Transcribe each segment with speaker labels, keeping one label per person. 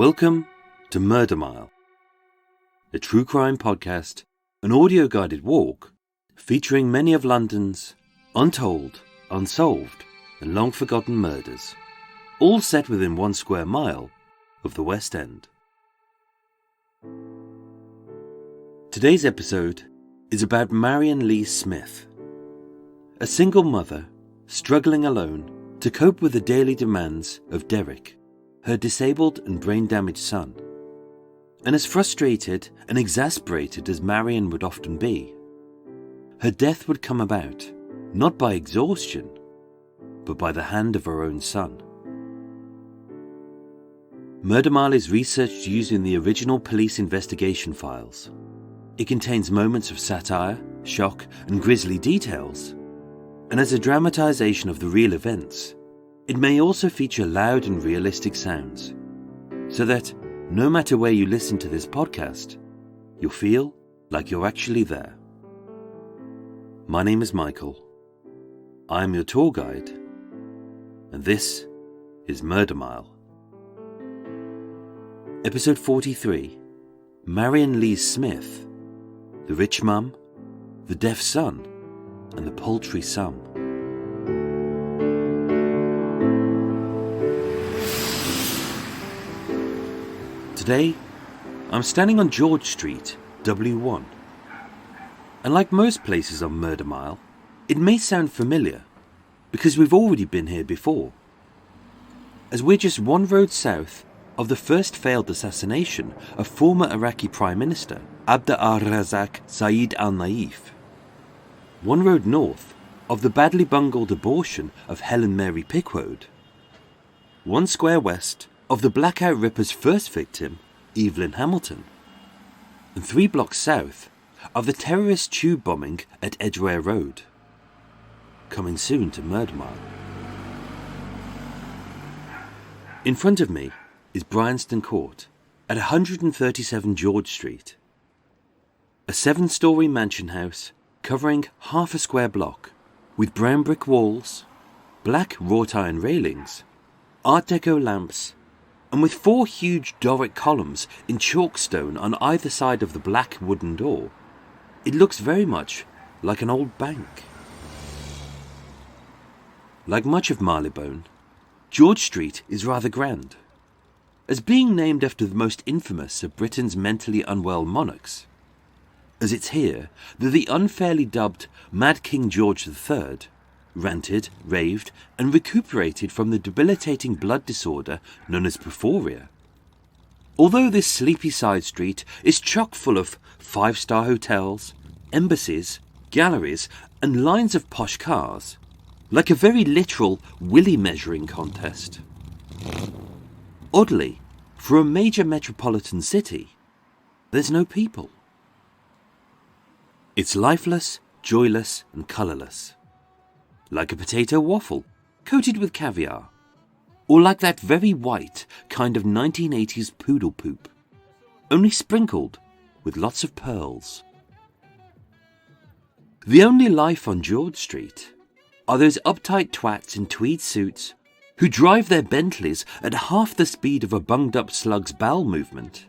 Speaker 1: Welcome to Murder Mile, a true crime podcast, an audio-guided walk featuring many of London's untold, unsolved and long-forgotten murders, all set within 1 square mile of the West End. Today's episode is about Marion Lees-Smith, a single mother struggling alone to cope with the daily demands of Derek, her disabled and brain-damaged son. And as frustrated and exasperated as Marion would often be, her death would come about not by exhaustion, but by the hand of her own son. Murder Mile is researched using the original police investigation files. It contains moments of satire, shock, and grisly details. And as a dramatization of the real events, it may also feature loud and realistic sounds, so that no matter where you listen to this podcast, you'll feel like you're actually there. My name is Michael. I am your tour guide, and this is Murder Mile. Episode 43, Marion Lees-Smith, the rich mum, the deaf son, and the paltry sum. Today, I'm standing on George Street, W1. And like most places on Murder Mile, it may sound familiar, because we've already been here before. As we're just one road south of the first failed assassination of former Iraqi Prime Minister Abd al-Razak Saeed al-Naif. One road north of the badly bungled abortion of Helen Mary Pickwoad. 1 square west of the Blackout Ripper's first victim, Evelyn Hamilton. And 3 blocks south of the terrorist tube bombing at Edgware Road. Coming soon to Murder Mile. In front of me is Bryanston Court at 137 George Street. A 7-storey mansion house covering half a square block with brown brick walls, black wrought iron railings, Art Deco lamps, and with 4 huge Doric columns in chalkstone on either side of the black wooden door. It looks very much like an old bank. Like much of Marylebone, George Street is rather grand, as being named after the most infamous of Britain's mentally unwell monarchs, as it's here that the unfairly dubbed Mad King George III ranted, raved, and recuperated from the debilitating blood disorder known as porphyria. Although this sleepy side street is chock full of 5-star hotels, embassies, galleries, and lines of posh cars, like a very literal willy measuring contest. Oddly, for a major metropolitan city, there's no people. It's lifeless, joyless, and colourless. Like a potato waffle, coated with caviar. Or like that very white kind of 1980s poodle poop, only sprinkled with lots of pearls. The only life on George Street are those uptight twats in tweed suits who drive their Bentleys at half the speed of a bunged-up slug's bowel movement,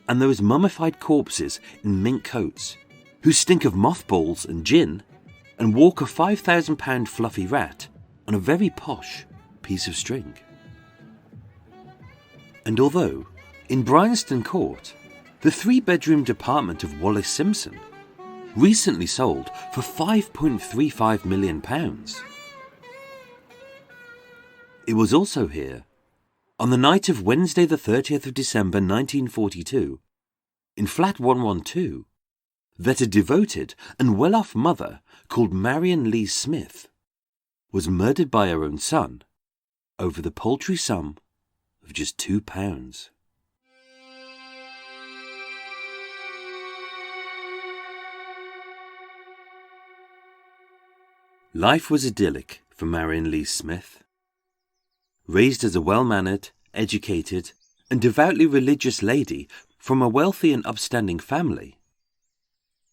Speaker 1: and those mummified corpses in mink coats who stink of mothballs and gin and walk a £5,000 fluffy rat on a very posh piece of string. And although, in Bryanston Court, the 3-bedroom department of Wallace Simpson recently sold for £5.35 million, it was also here, on the night of Wednesday the 30th of December 1942, in flat 112, that a devoted and well-off mother called Marion Lee Smith was murdered by her own son over the paltry sum of just £2. Life was idyllic for Marion Lees-Smith. Raised as a well-mannered, educated, and devoutly religious lady from a wealthy and upstanding family.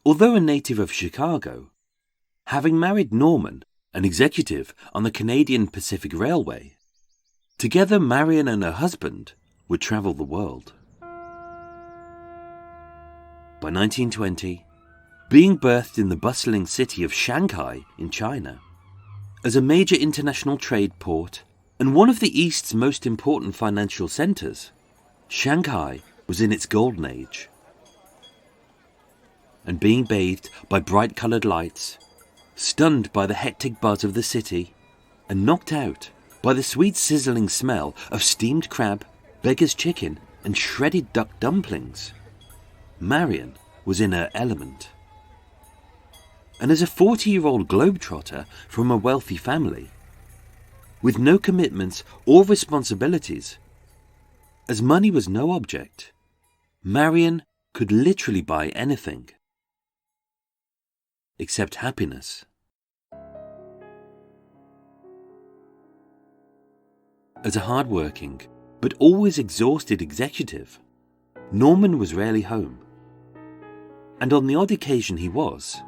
Speaker 1: Although a native of Chicago, having married Norman, an executive on the Canadian Pacific Railway, together Marion and her husband would travel the world. By 1920, being birthed in the bustling city of Shanghai in China, as a major international trade port and one of the East's most important financial centres, Shanghai was in its golden age. And being bathed by bright-coloured lights, stunned by the hectic buzz of the city, and knocked out by the sweet sizzling smell of steamed crab, beggar's chicken, and shredded duck dumplings, Marion was in her element. And as a 40-year-old globetrotter from a wealthy family, with no commitments or responsibilities, as money was no object, Marion could literally buy anything, except happiness. As a hard-working, but always exhausted executive, Norman was rarely home. And on the odd occasion he was,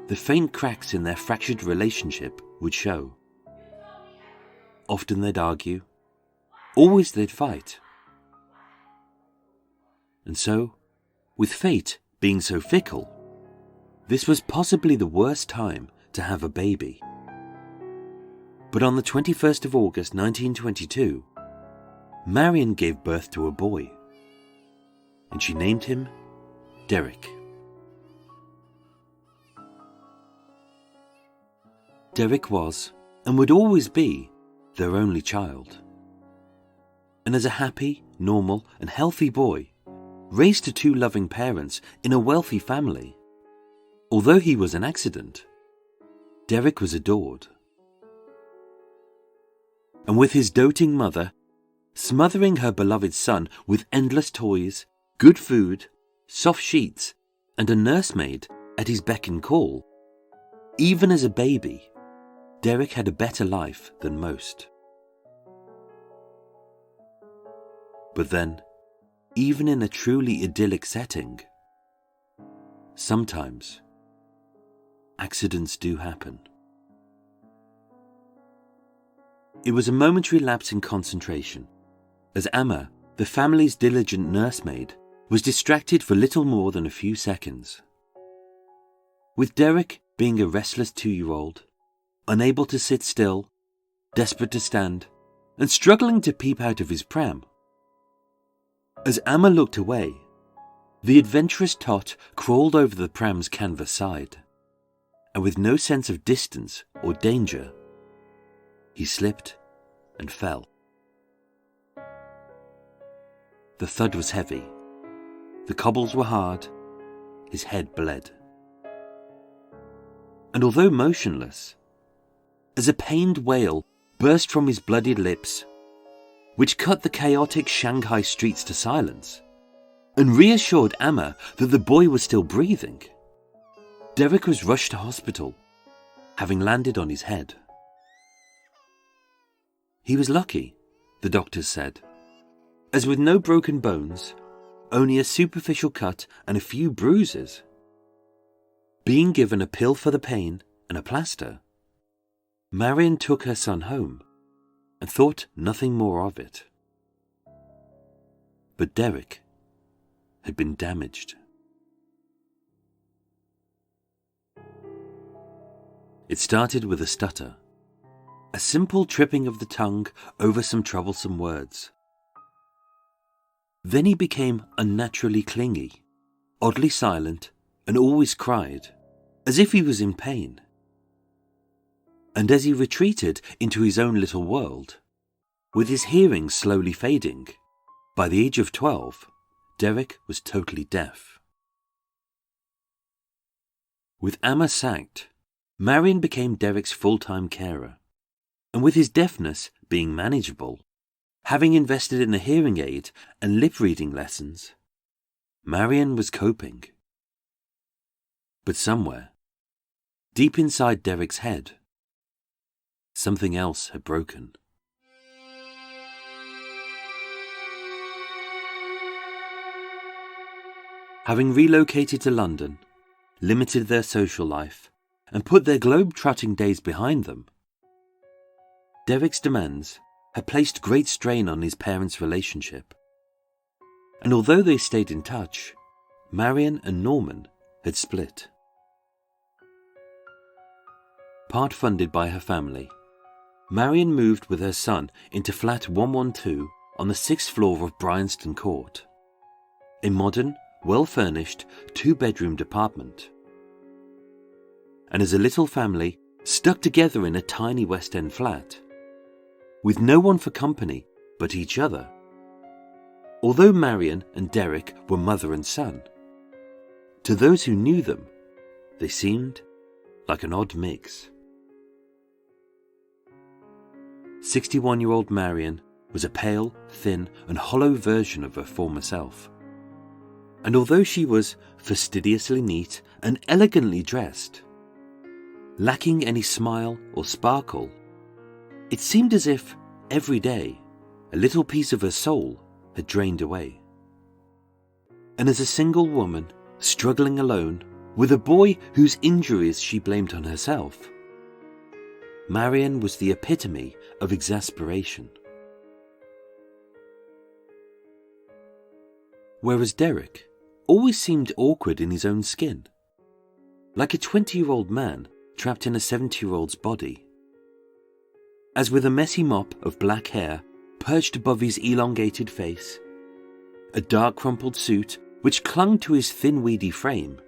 Speaker 1: the faint cracks in their fractured relationship would show. Often they'd argue, always they'd fight. And so, with fate being so fickle, this was possibly the worst time to have a baby. But on the 21st of August 1922, Marion gave birth to a boy, and she named him Derek. Derek was, and would always be, their only child. And as a happy, normal, and healthy boy, raised to two loving parents in a wealthy family, although he was an accident, Derek was adored. And with his doting mother, smothering her beloved son with endless toys, good food, soft sheets, and a nursemaid at his beck and call, even as a baby, Derek had a better life than most. But then, even in a truly idyllic setting, sometimes accidents do happen. It was a momentary lapse in concentration, as Amma, the family's diligent nursemaid, was distracted for little more than a few seconds. With Derek being a restless 2-year-old, unable to sit still, desperate to stand, and struggling to peep out of his pram. As Amma looked away, the adventurous tot crawled over the pram's canvas side, and with no sense of distance or danger, he slipped and fell. The thud was heavy, the cobbles were hard, his head bled. And although motionless, as a pained wail burst from his bloodied lips, which cut the chaotic Shanghai streets to silence, and reassured Amma that the boy was still breathing, Derek was rushed to hospital, having landed on his head. He was lucky, the doctors said, as with no broken bones, only a superficial cut and a few bruises. Being given a pill for the pain and a plaster, Marion took her son home and thought nothing more of it. But Derek had been damaged. It started with a stutter, a simple tripping of the tongue over some troublesome words. Then he became unnaturally clingy, oddly silent, and always cried, as if he was in pain. And as he retreated into his own little world, with his hearing slowly fading, by the age of 12, Derek was totally deaf. With Amma sacked, Marion became Derek's full-time carer, and with his deafness being manageable, having invested in a hearing aid and lip-reading lessons, Marion was coping. But somewhere, deep inside Derek's head, something else had broken. Having relocated to London, limited their social life, and put their globe-trotting days behind them, Derek's demands had placed great strain on his parents' relationship. And although they stayed in touch, Marion and Norman had split. Part funded by her family, Marion moved with her son into flat 112 on the 6th floor of Bryanston Court, a modern, well-furnished, 2-bedroomed apartment. And as a little family stuck together in a tiny West End flat, with no one for company but each other, although Marion and Derek were mother and son, to those who knew them, they seemed like an odd mix. 61-year-old Marion was a pale, thin, and hollow version of her former self. And although she was fastidiously neat and elegantly dressed, lacking any smile or sparkle, it seemed as if, every day, a little piece of her soul had drained away. And as a single woman, struggling alone, with a boy whose injuries she blamed on herself, Marion was the epitome of exasperation. Whereas Derek always seemed awkward in his own skin, like a 20-year-old man trapped in a 70-year-old's body. As with a messy mop of black hair perched above his elongated face, a dark crumpled suit which clung to his thin weedy frame,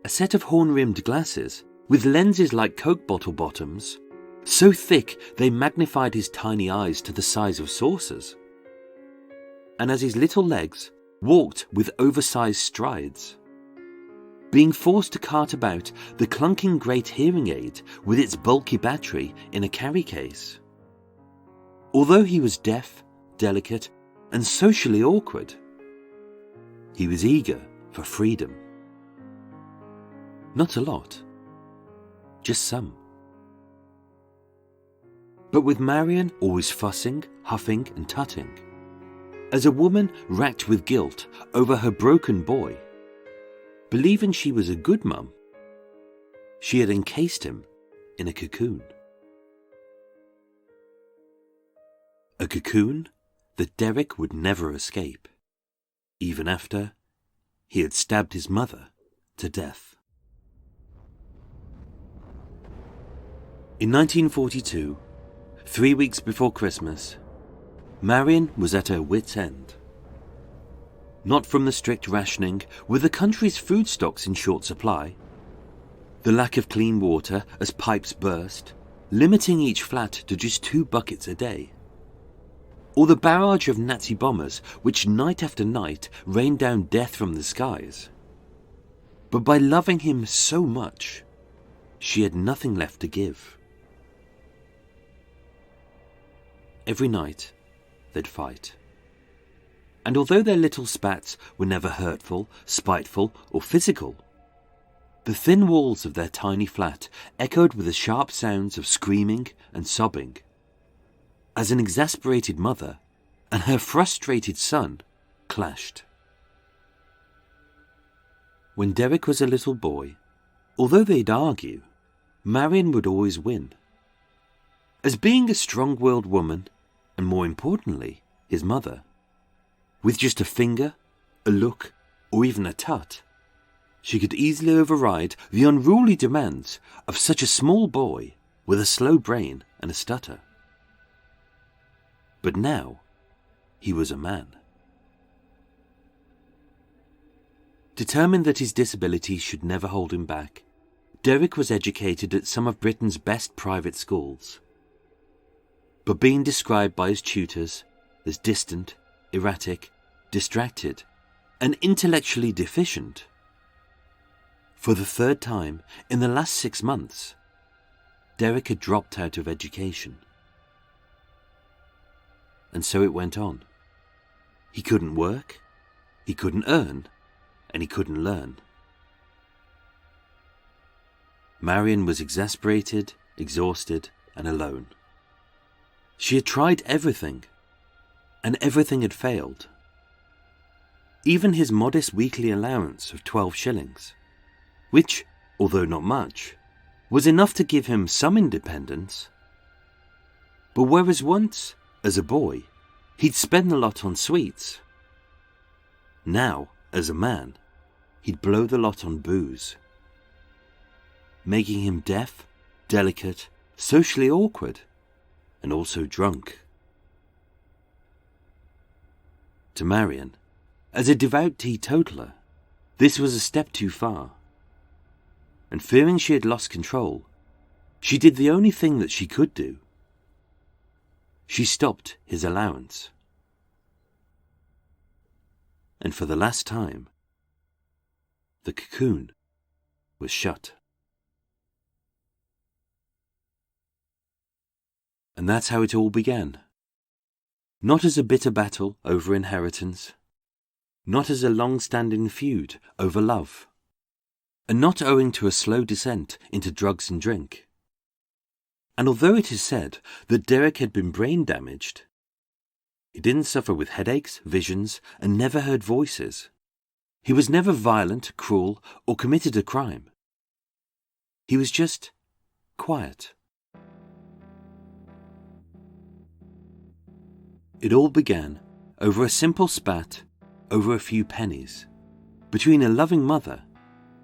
Speaker 1: a set of horn-rimmed glasses with lenses like Coke bottle bottoms, so thick they magnified his tiny eyes to the size of saucers, and as his little legs walked with oversized strides, being forced to cart about the clunking great hearing aid with its bulky battery in a carry case. Although he was deaf, delicate, and socially awkward, he was eager for freedom. Not a lot, just some. But with Marion always fussing, huffing, and tutting, as a woman racked with guilt over her broken boy, believing she was a good mum, she had encased him in a cocoon. A cocoon that Derek would never escape, even after he had stabbed his mother to death. In 1942, 3 weeks before Christmas, Marion was at her wit's end. Not from the strict rationing, with the country's food stocks in short supply, the lack of clean water as pipes burst, limiting each flat to just 2 buckets a day, or the barrage of Nazi bombers which night after night rained down death from the skies. But by loving him so much, she had nothing left to give. Every night, they'd fight. And although their little spats were never hurtful, spiteful, or physical, the thin walls of their tiny flat echoed with the sharp sounds of screaming and sobbing, as an exasperated mother and her frustrated son clashed. When Derek was a little boy, although they'd argue, Marion would always win. As being a strong-willed woman, and more importantly, his mother, with just a finger, a look, or even a tut, she could easily override the unruly demands of such a small boy with a slow brain and a stutter. But now, he was a man. Determined that his disability should never hold him back, Derek was educated at some of Britain's best private schools. But being described by his tutors as distant, erratic, distracted, and intellectually deficient, for the 3rd time in the last 6 months, Derek had dropped out of education. And so it went on. He couldn't work, he couldn't earn, and he couldn't learn. Marion was exasperated, exhausted, and alone. She had tried everything, and everything had failed. Even his modest weekly allowance of 12 shillings, which, although not much, was enough to give him some independence. But whereas once As a boy, he'd spend the lot on sweets. Now, as a man, he'd blow the lot on booze, making him deaf, delicate, socially awkward, and also drunk. To Marion, as a devout teetotaler, this was a step too far. And fearing she had lost control, she did the only thing that she could do. She stopped his allowance. And for the last time, the cocoon was shut. And that's how it all began. Not as a bitter battle over inheritance, not as a long-standing feud over love, and not owing to a slow descent into drugs and drink. And although it is said that Derek had been brain damaged, he didn't suffer with headaches, visions, and never heard voices. He was never violent, cruel, or committed a crime. He was just quiet. It all began over a simple spat over a few pennies between a loving mother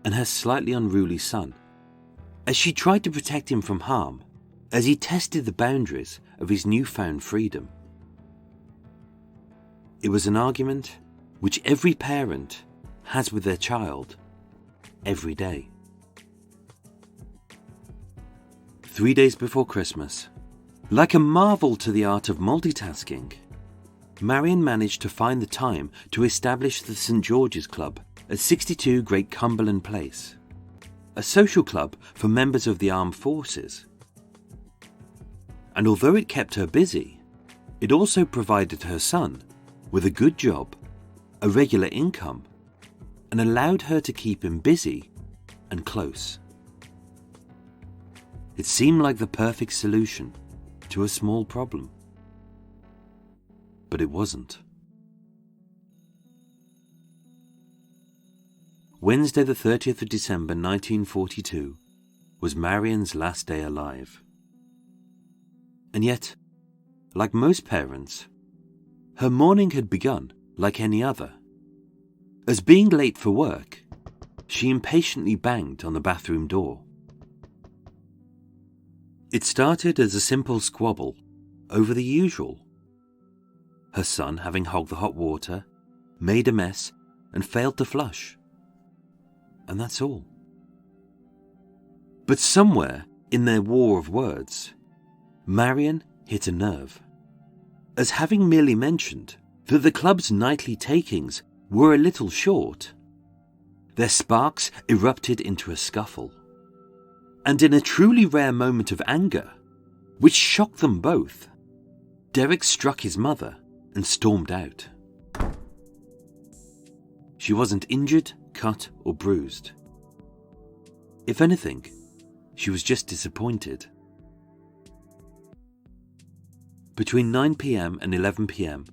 Speaker 1: and her slightly unruly son, as she tried to protect him from harm as he tested the boundaries of his newfound freedom. It was an argument which every parent has with their child every day. 3 days before Christmas, like a marvel to the art of multitasking, Marion managed to find the time to establish the St. George's Club at 62 Great Cumberland Place, a social club for members of the armed forces. And although it kept her busy, it also provided her son with a good job, a regular income, and allowed her to keep him busy and close. It seemed like the perfect solution to a small problem. But it wasn't. Wednesday the 30th of December 1942 was Marion's last day alive. And yet, like most parents, her morning had begun like any other. As being late for work, she impatiently banged on the bathroom door. It started as a simple squabble over the usual. Her son having hogged the hot water, made a mess, and failed to flush. And that's all. But somewhere in their war of words, Marion hit a nerve, as having merely mentioned that the club's nightly takings were a little short, their sparks erupted into a scuffle. And in a truly rare moment of anger, which shocked them both, Derek struck his mother and stormed out. She wasn't injured, cut, or bruised. If anything, she was just disappointed. Between 9 p.m. and 11 p.m,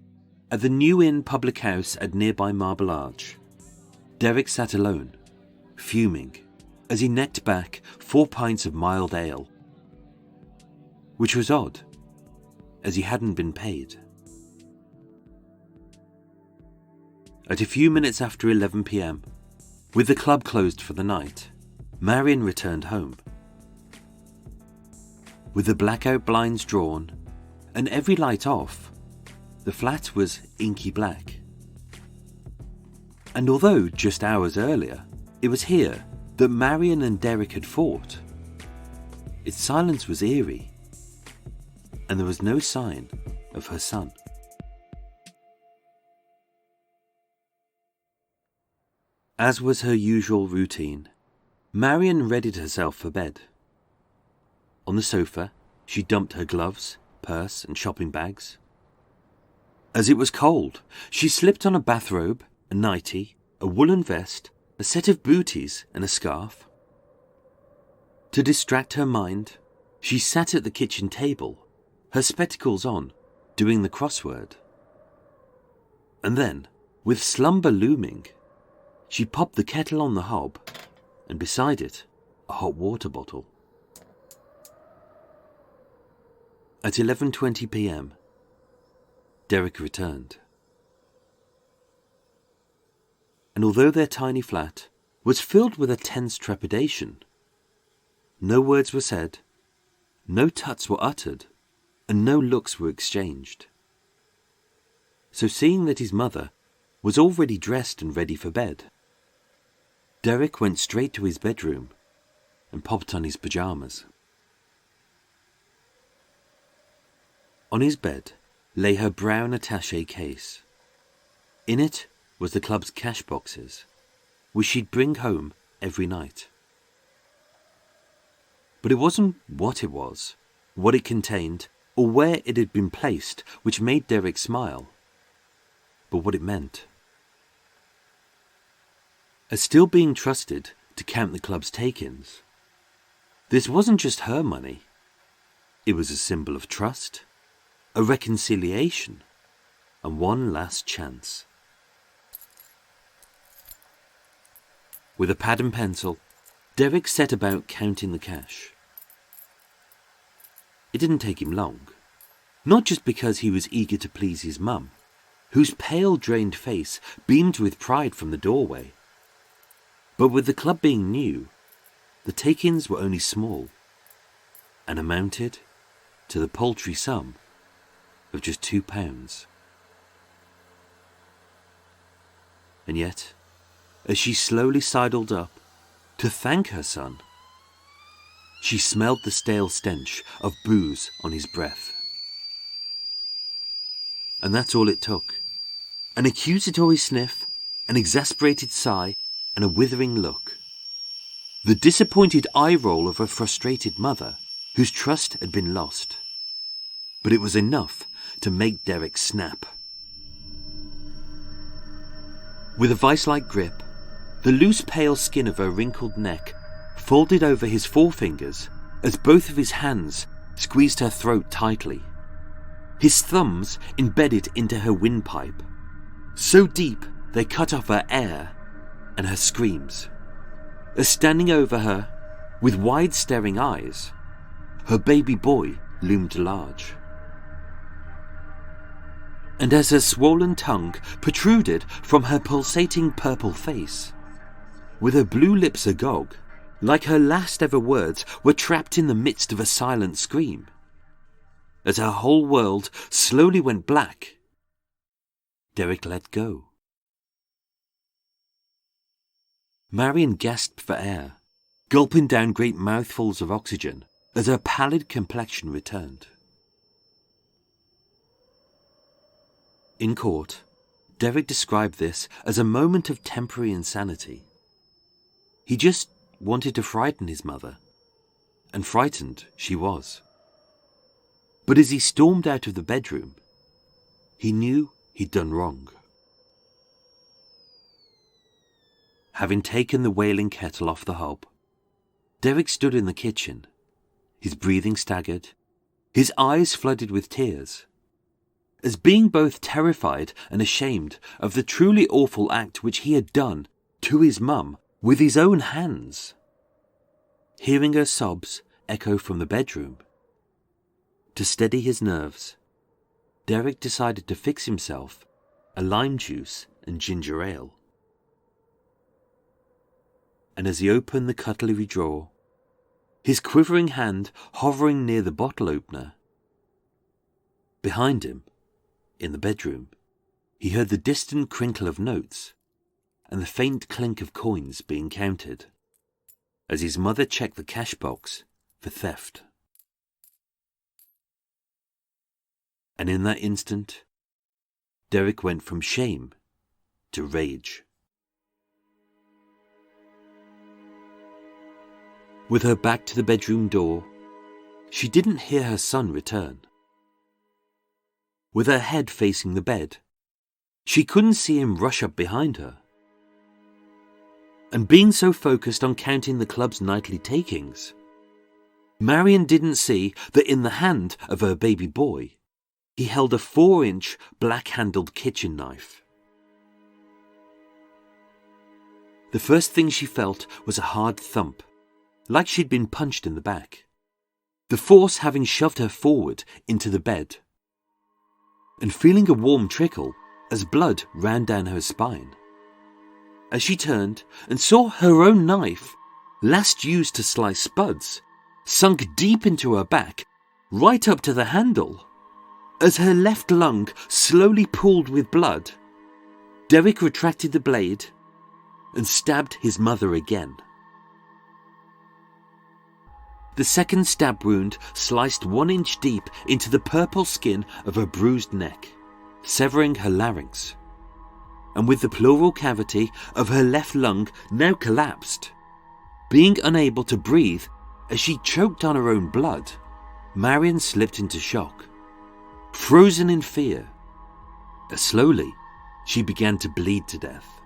Speaker 1: at the New Inn public house at nearby Marble Arch, Derek sat alone, fuming, as he necked back 4 pints of mild ale, which was odd, as he hadn't been paid. At a few minutes after 11 p.m, with the club closed for the night, Marion returned home. With the blackout blinds drawn and every light off, the flat was inky black. And although just hours earlier it was here that Marion and Derek had fought, its silence was eerie, and there was no sign of her son. As was her usual routine, Marion readied herself for bed. On the sofa, she dumped her gloves, purse, and shopping bags. As it was cold, she slipped on a bathrobe, a nightie, a woolen vest, a set of booties, and a scarf. To distract her mind, she sat at the kitchen table, her spectacles on, doing the crossword. And then, with slumber looming, she popped the kettle on the hob, and beside it, a hot water bottle. At 11:20 p.m, Derek returned. And although their tiny flat was filled with a tense trepidation, no words were said, no tuts were uttered, and no looks were exchanged. So seeing that his mother was already dressed and ready for bed, Derek went straight to his bedroom and popped on his pyjamas. On his bed lay her brown attaché case. In it was the club's cash boxes, which she'd bring home every night. But it wasn't what it was, what it contained, or where it had been placed which made Derek smile, but what it meant. As still being trusted to count the club's take-ins, this wasn't just her money. It was a symbol of trust, a reconciliation, and one last chance. With a pad and pencil, Derek set about counting the cash. It didn't take him long, not just because he was eager to please his mum, whose pale, drained face beamed with pride from the doorway, but with the club being new, the take-ins were only small and amounted to the paltry sum of just £2. And yet, as she slowly sidled up to thank her son, she smelled the stale stench of booze on his breath. And that's all it took. An accusatory sniff, an exasperated sigh, and a withering look. The disappointed eye roll of a frustrated mother whose trust had been lost. But it was enough to make Derek snap. With a vice-like grip, the loose pale skin of her wrinkled neck folded over his forefingers as both of his hands squeezed her throat tightly. His thumbs embedded into her windpipe, so deep they cut off her air and her screams. As standing over her, with wide staring eyes, her baby boy loomed large. And as her swollen tongue protruded from her pulsating purple face, with her blue lips agog, like her last ever words were trapped in the midst of a silent scream, as her whole world slowly went black, Derek let go. Marion gasped for air, gulping down great mouthfuls of oxygen as her pallid complexion returned. In court, Derek described this as a moment of temporary insanity. He just wanted to frighten his mother, and frightened she was. But as he stormed out of the bedroom, he knew he'd done wrong. Having taken the wailing kettle off the hob, Derek stood in the kitchen, his breathing staggered, his eyes flooded with tears, as being both terrified and ashamed of the truly awful act which he had done to his mum with his own hands. Hearing her sobs echo from the bedroom, to steady his nerves, Derek decided to fix himself a lime juice and ginger ale. And as he opened the cutlery drawer, his quivering hand hovering near the bottle opener, behind him, in the bedroom, he heard the distant crinkle of notes and the faint clink of coins being counted, as his mother checked the cash box for theft. And in that instant, Derek went from shame to rage. With her back to the bedroom door, she didn't hear her son return. With her head facing the bed, she couldn't see him rush up behind her. And being so focused on counting the club's nightly takings, Marion didn't see that in the hand of her baby boy, he held a 4-inch black-handled kitchen knife. The first thing she felt was a hard thump, like she'd been punched in the back, the force having shoved her forward into the bed. and feeling a warm trickle as blood ran down her spine. As she turned and saw her own knife, last used to slice spuds, sunk deep into her back, right up to the handle. As her left lung slowly pooled with blood, Derek retracted the blade and stabbed his mother again. The second stab wound sliced 1 inch deep into the purple skin of her bruised neck, severing her larynx. And with the pleural cavity of her left lung now collapsed, being unable to breathe as she choked on her own blood, Marion slipped into shock, frozen in fear, as slowly she began to bleed to death.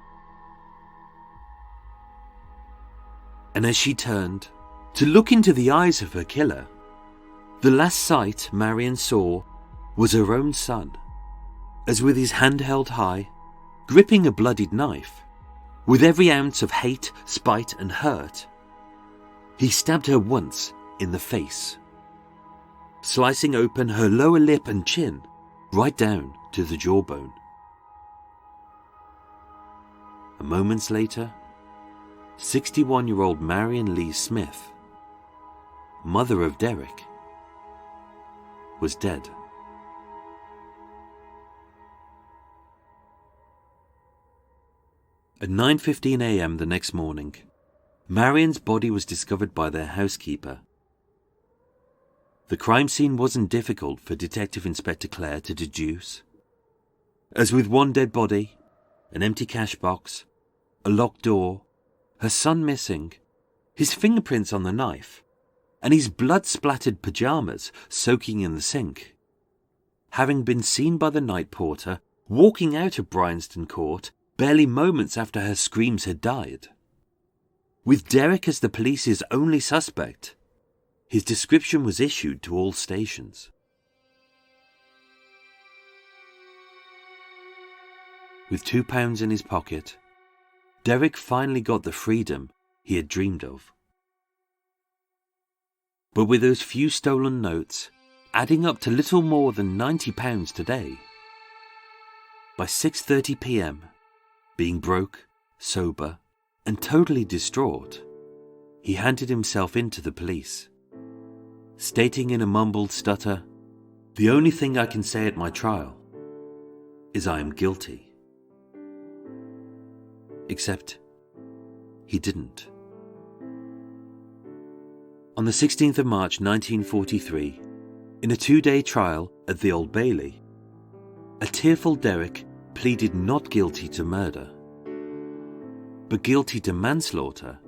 Speaker 1: And as she turned to look into the eyes of her killer, the last sight Marion saw was her own son, as with his hand held high, gripping a bloodied knife, with every ounce of hate, spite and hurt, he stabbed her once in the face, slicing open her lower lip and chin right down to the jawbone. And moments later, 61-year-old Marion Lee Smith, mother of Derek, was dead. At 9:15 a.m. the next morning, Marion's body was discovered by their housekeeper. The crime scene wasn't difficult for Detective Inspector Clare to deduce. As with one dead body, an empty cash box, a locked door, her son missing, his fingerprints on the knife, and his blood-splattered pajamas soaking in the sink, having been seen by the night porter walking out of Bryanston Court barely moments after her screams had died. With Derek as the police's only suspect, his description was issued to all stations. With £2 in his pocket, Derek finally got the freedom he had dreamed of. But with those few stolen notes adding up to little more than £90 today, by 6:30 p.m, being broke, sober, and totally distraught, he handed himself in to the police, stating in a mumbled stutter, "The only thing I can say at my trial is I am guilty." Except he didn't. On the 16th of March 1943, in a 2-day trial at the Old Bailey, a tearful Derek pleaded not guilty to murder, but guilty to manslaughter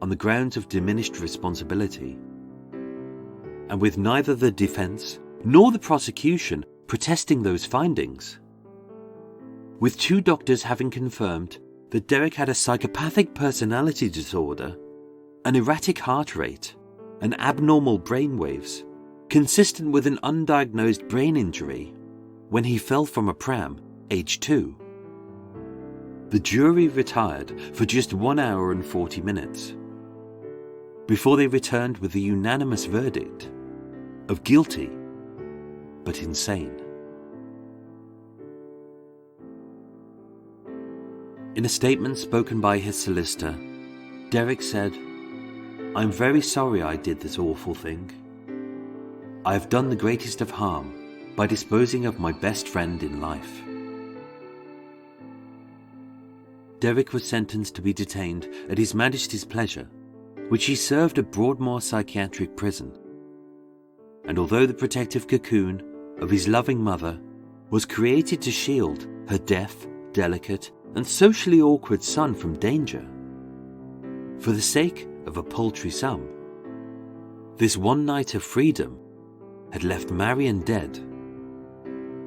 Speaker 1: on the grounds of diminished responsibility. And with neither the defense nor the prosecution protesting those findings, with 2 doctors having confirmed that Derek had a psychopathic personality disorder, an erratic heart rate, and abnormal brain waves, consistent with an undiagnosed brain injury when he fell from a pram, age 2. The jury retired for just 1 hour and 40 minutes, before they returned with the unanimous verdict of guilty, but insane. In a statement spoken by his solicitor, Derek said, "I'm very sorry I did this awful thing. I have done the greatest of harm by disposing of my best friend in life." Derek was sentenced to be detained at His Majesty's pleasure, which he served at Broadmoor Psychiatric Prison. And although the protective cocoon of his loving mother was created to shield her deaf, delicate, and socially awkward son from danger, for the sake of a paltry sum, this one night of freedom had left Marion dead,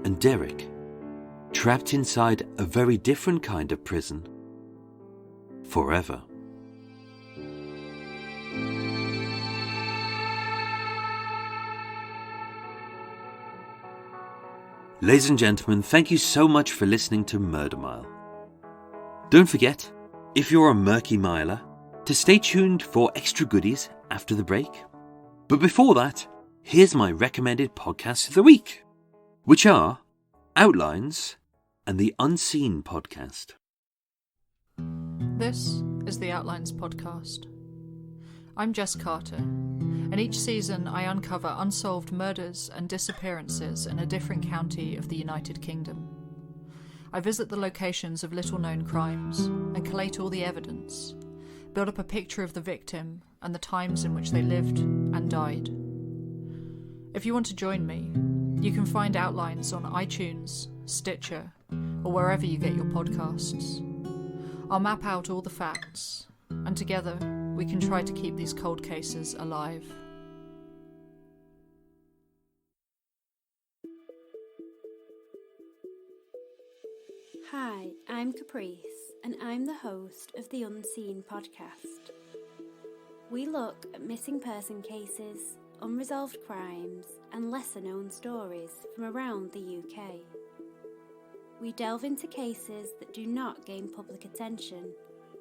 Speaker 1: and Derek trapped inside a very different kind of prison forever. Ladies and gentlemen, thank you so much for listening to Murder Mile. Don't forget, if you're a murky miler, to stay tuned for extra goodies after the break. But before that, here's my recommended podcasts of the week, which are Outlines and the Unseen podcast.
Speaker 2: This is the Outlines podcast. I'm Jess Carter, and each season I uncover unsolved murders and disappearances in a different county of the United Kingdom. I visit the locations of little-known crimes and collate all the evidence, build up a picture of the victim and the times in which they lived and died. If you want to join me, you can find Outlines on iTunes, Stitcher, or wherever you get your podcasts. I'll map out all the facts, and together we can try to keep these cold cases alive.
Speaker 3: Hi, I'm Caprice, and I'm the host of the Unseen podcast. We look at missing person cases, unresolved crimes, and lesser-known stories from around the UK. We delve into cases that do not gain public attention,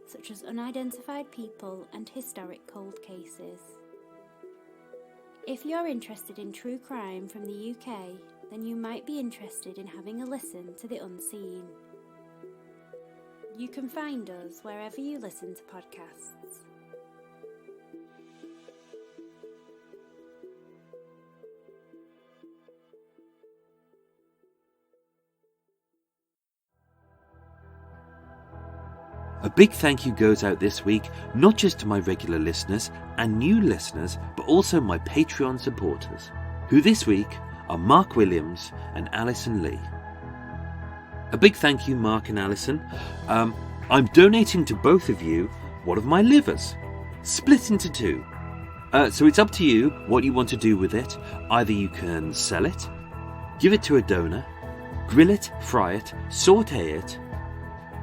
Speaker 3: such as unidentified people and historic cold cases. If you're interested in true crime from the UK, then you might be interested in having a listen to The Unseen. You can find us wherever you listen to podcasts.
Speaker 1: A big thank you goes out this week, not just to my regular listeners and new listeners, but also my Patreon supporters, who this week are Mark Williams and Alison Lee. A big thank you, Mark and Alison. I'm donating to both of you one of my livers, split into two. So it's up to you what you want to do with it. Either you can sell it, give it to a donor, grill it, fry it, saute it,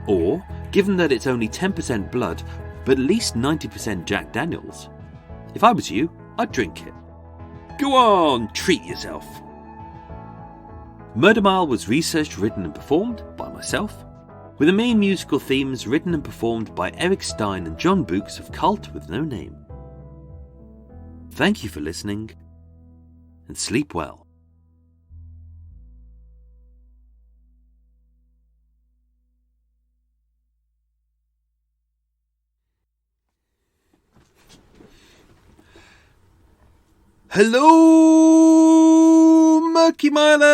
Speaker 1: or, given that it's only 10% blood, but at least 90% Jack Daniels, if I was you, I'd drink it. Go on, treat yourself. Murder Mile was researched, written and performed by myself, with the main musical themes written and performed by Eric Stein and John Books of Cult with No Name. Thank you for listening, and sleep well. Hello, Murky Miler!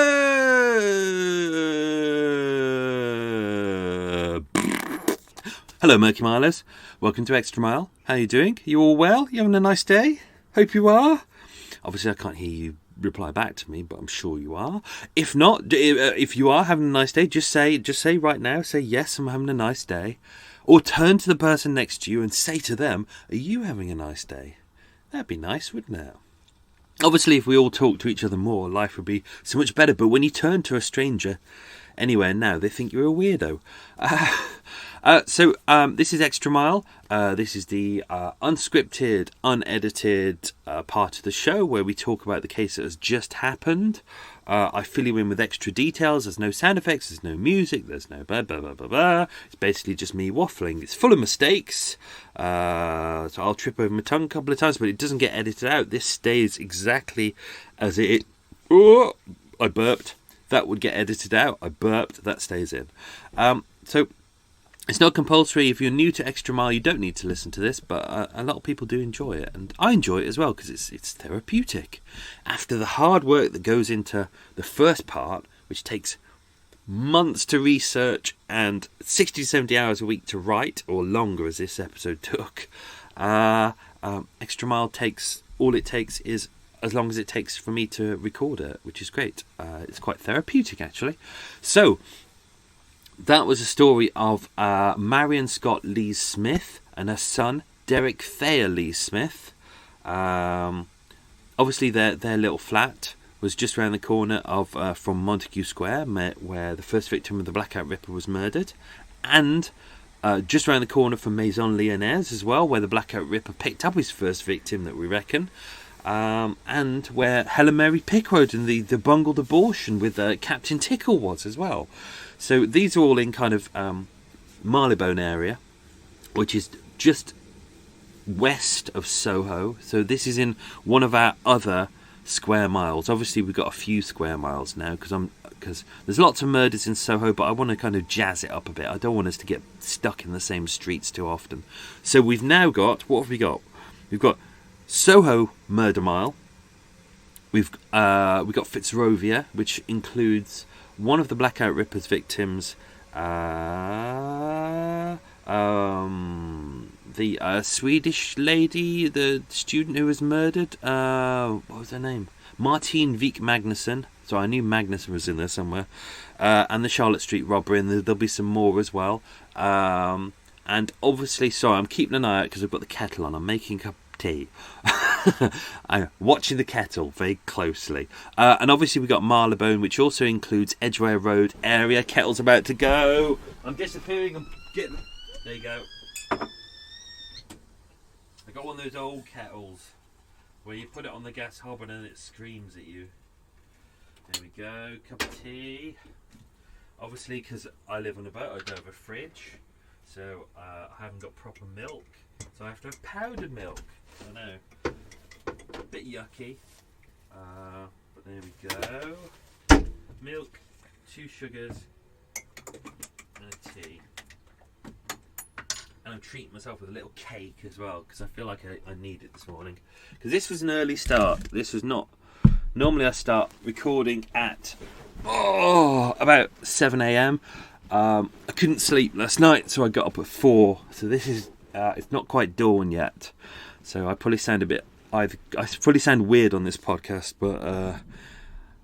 Speaker 1: Hello, Murky Milers. Welcome to Extra Mile. How are you doing? You all well? You having a nice day? Hope you are. Obviously, I can't hear you reply back to me, but I'm sure you are. If not, if you are having a nice day, just say right now, say yes, I'm having a nice day. Or turn to the person next to you and say to them, are you having a nice day? That'd be nice, wouldn't it? Obviously, if we all talk to each other more, life would be so much better. But when you turn to a stranger anywhere now, they think you're a weirdo. So this is Extra Mile. This is the unscripted, unedited part of the show where we talk about the case that has just happened. I fill you in with extra details. There's no sound effects. There's no music. There's no blah, blah, blah, blah, blah. It's basically just me waffling. It's full of mistakes. So I'll trip over my tongue a couple of times, but it doesn't get edited out. This stays exactly as it... Oh, I burped. That would get edited out. I burped. That stays in. So... It's not compulsory. If you're new to Extra Mile, you don't need to listen to this, but a lot of people do enjoy it, and I enjoy it as well because it's therapeutic. After the hard work that goes into the first part, which takes months to research and 60 to 70 hours a week to write, or longer as this episode took, Extra Mile takes, all it takes is as long as it takes for me to record it, which is great. It's quite therapeutic, actually. So... that was a story of Marion Scott Lees-Smith and her son, Derek Thayer Lees-Smith. Obviously, their little flat was just around the corner of from Montague Square, where the first victim of the Blackout Ripper was murdered. And just around the corner from Maison Lyonnaise as well, where the Blackout Ripper picked up his first victim, that we reckon. And where Helen Mary Pickwood and the bungled abortion with Captain Tickle was as well. So these are all in kind of Marylebone area, which is just west of Soho. So this is in one of our other square miles. Obviously, we've got a few square miles now because there's lots of murders in Soho, but I want to kind of jazz it up a bit. I don't want us to get stuck in the same streets too often. So we've now got, what have we got? We've got Soho Murder Mile. We've got Fitzrovia, which includes one of the Blackout Ripper's victims, the Swedish lady, the student who was murdered. What was her name? Martine Vik Magnusson. So I knew Magnusson was in there somewhere. And the Charlotte Street robbery, and there'll be some more as well. And obviously, sorry, I'm keeping an eye out because I've got the kettle on. I'm making a cup of tea. I'm watching the kettle very closely. And obviously we've got Marylebone, which also includes Edgware Road area. Kettle's about to go. I'm disappearing. I'm getting... There you go. I got one of those old kettles where you put it on the gas hob and then it screams at you. There we go. Cup of tea. Obviously, because I live on a boat, I don't have a fridge. So I haven't got proper milk. So I have to have powdered milk. I know. A bit yucky. But there we go. Milk, 2 sugars, and a tea. And I'm treating myself with a little cake as well, because I feel like I need it this morning. Because this was an early start. This was not... Normally I start recording at about 7 a.m. I couldn't sleep last night, so I got up at 4. So this is... it's not quite dawn yet. So I probably sound I probably sound weird on this podcast, but...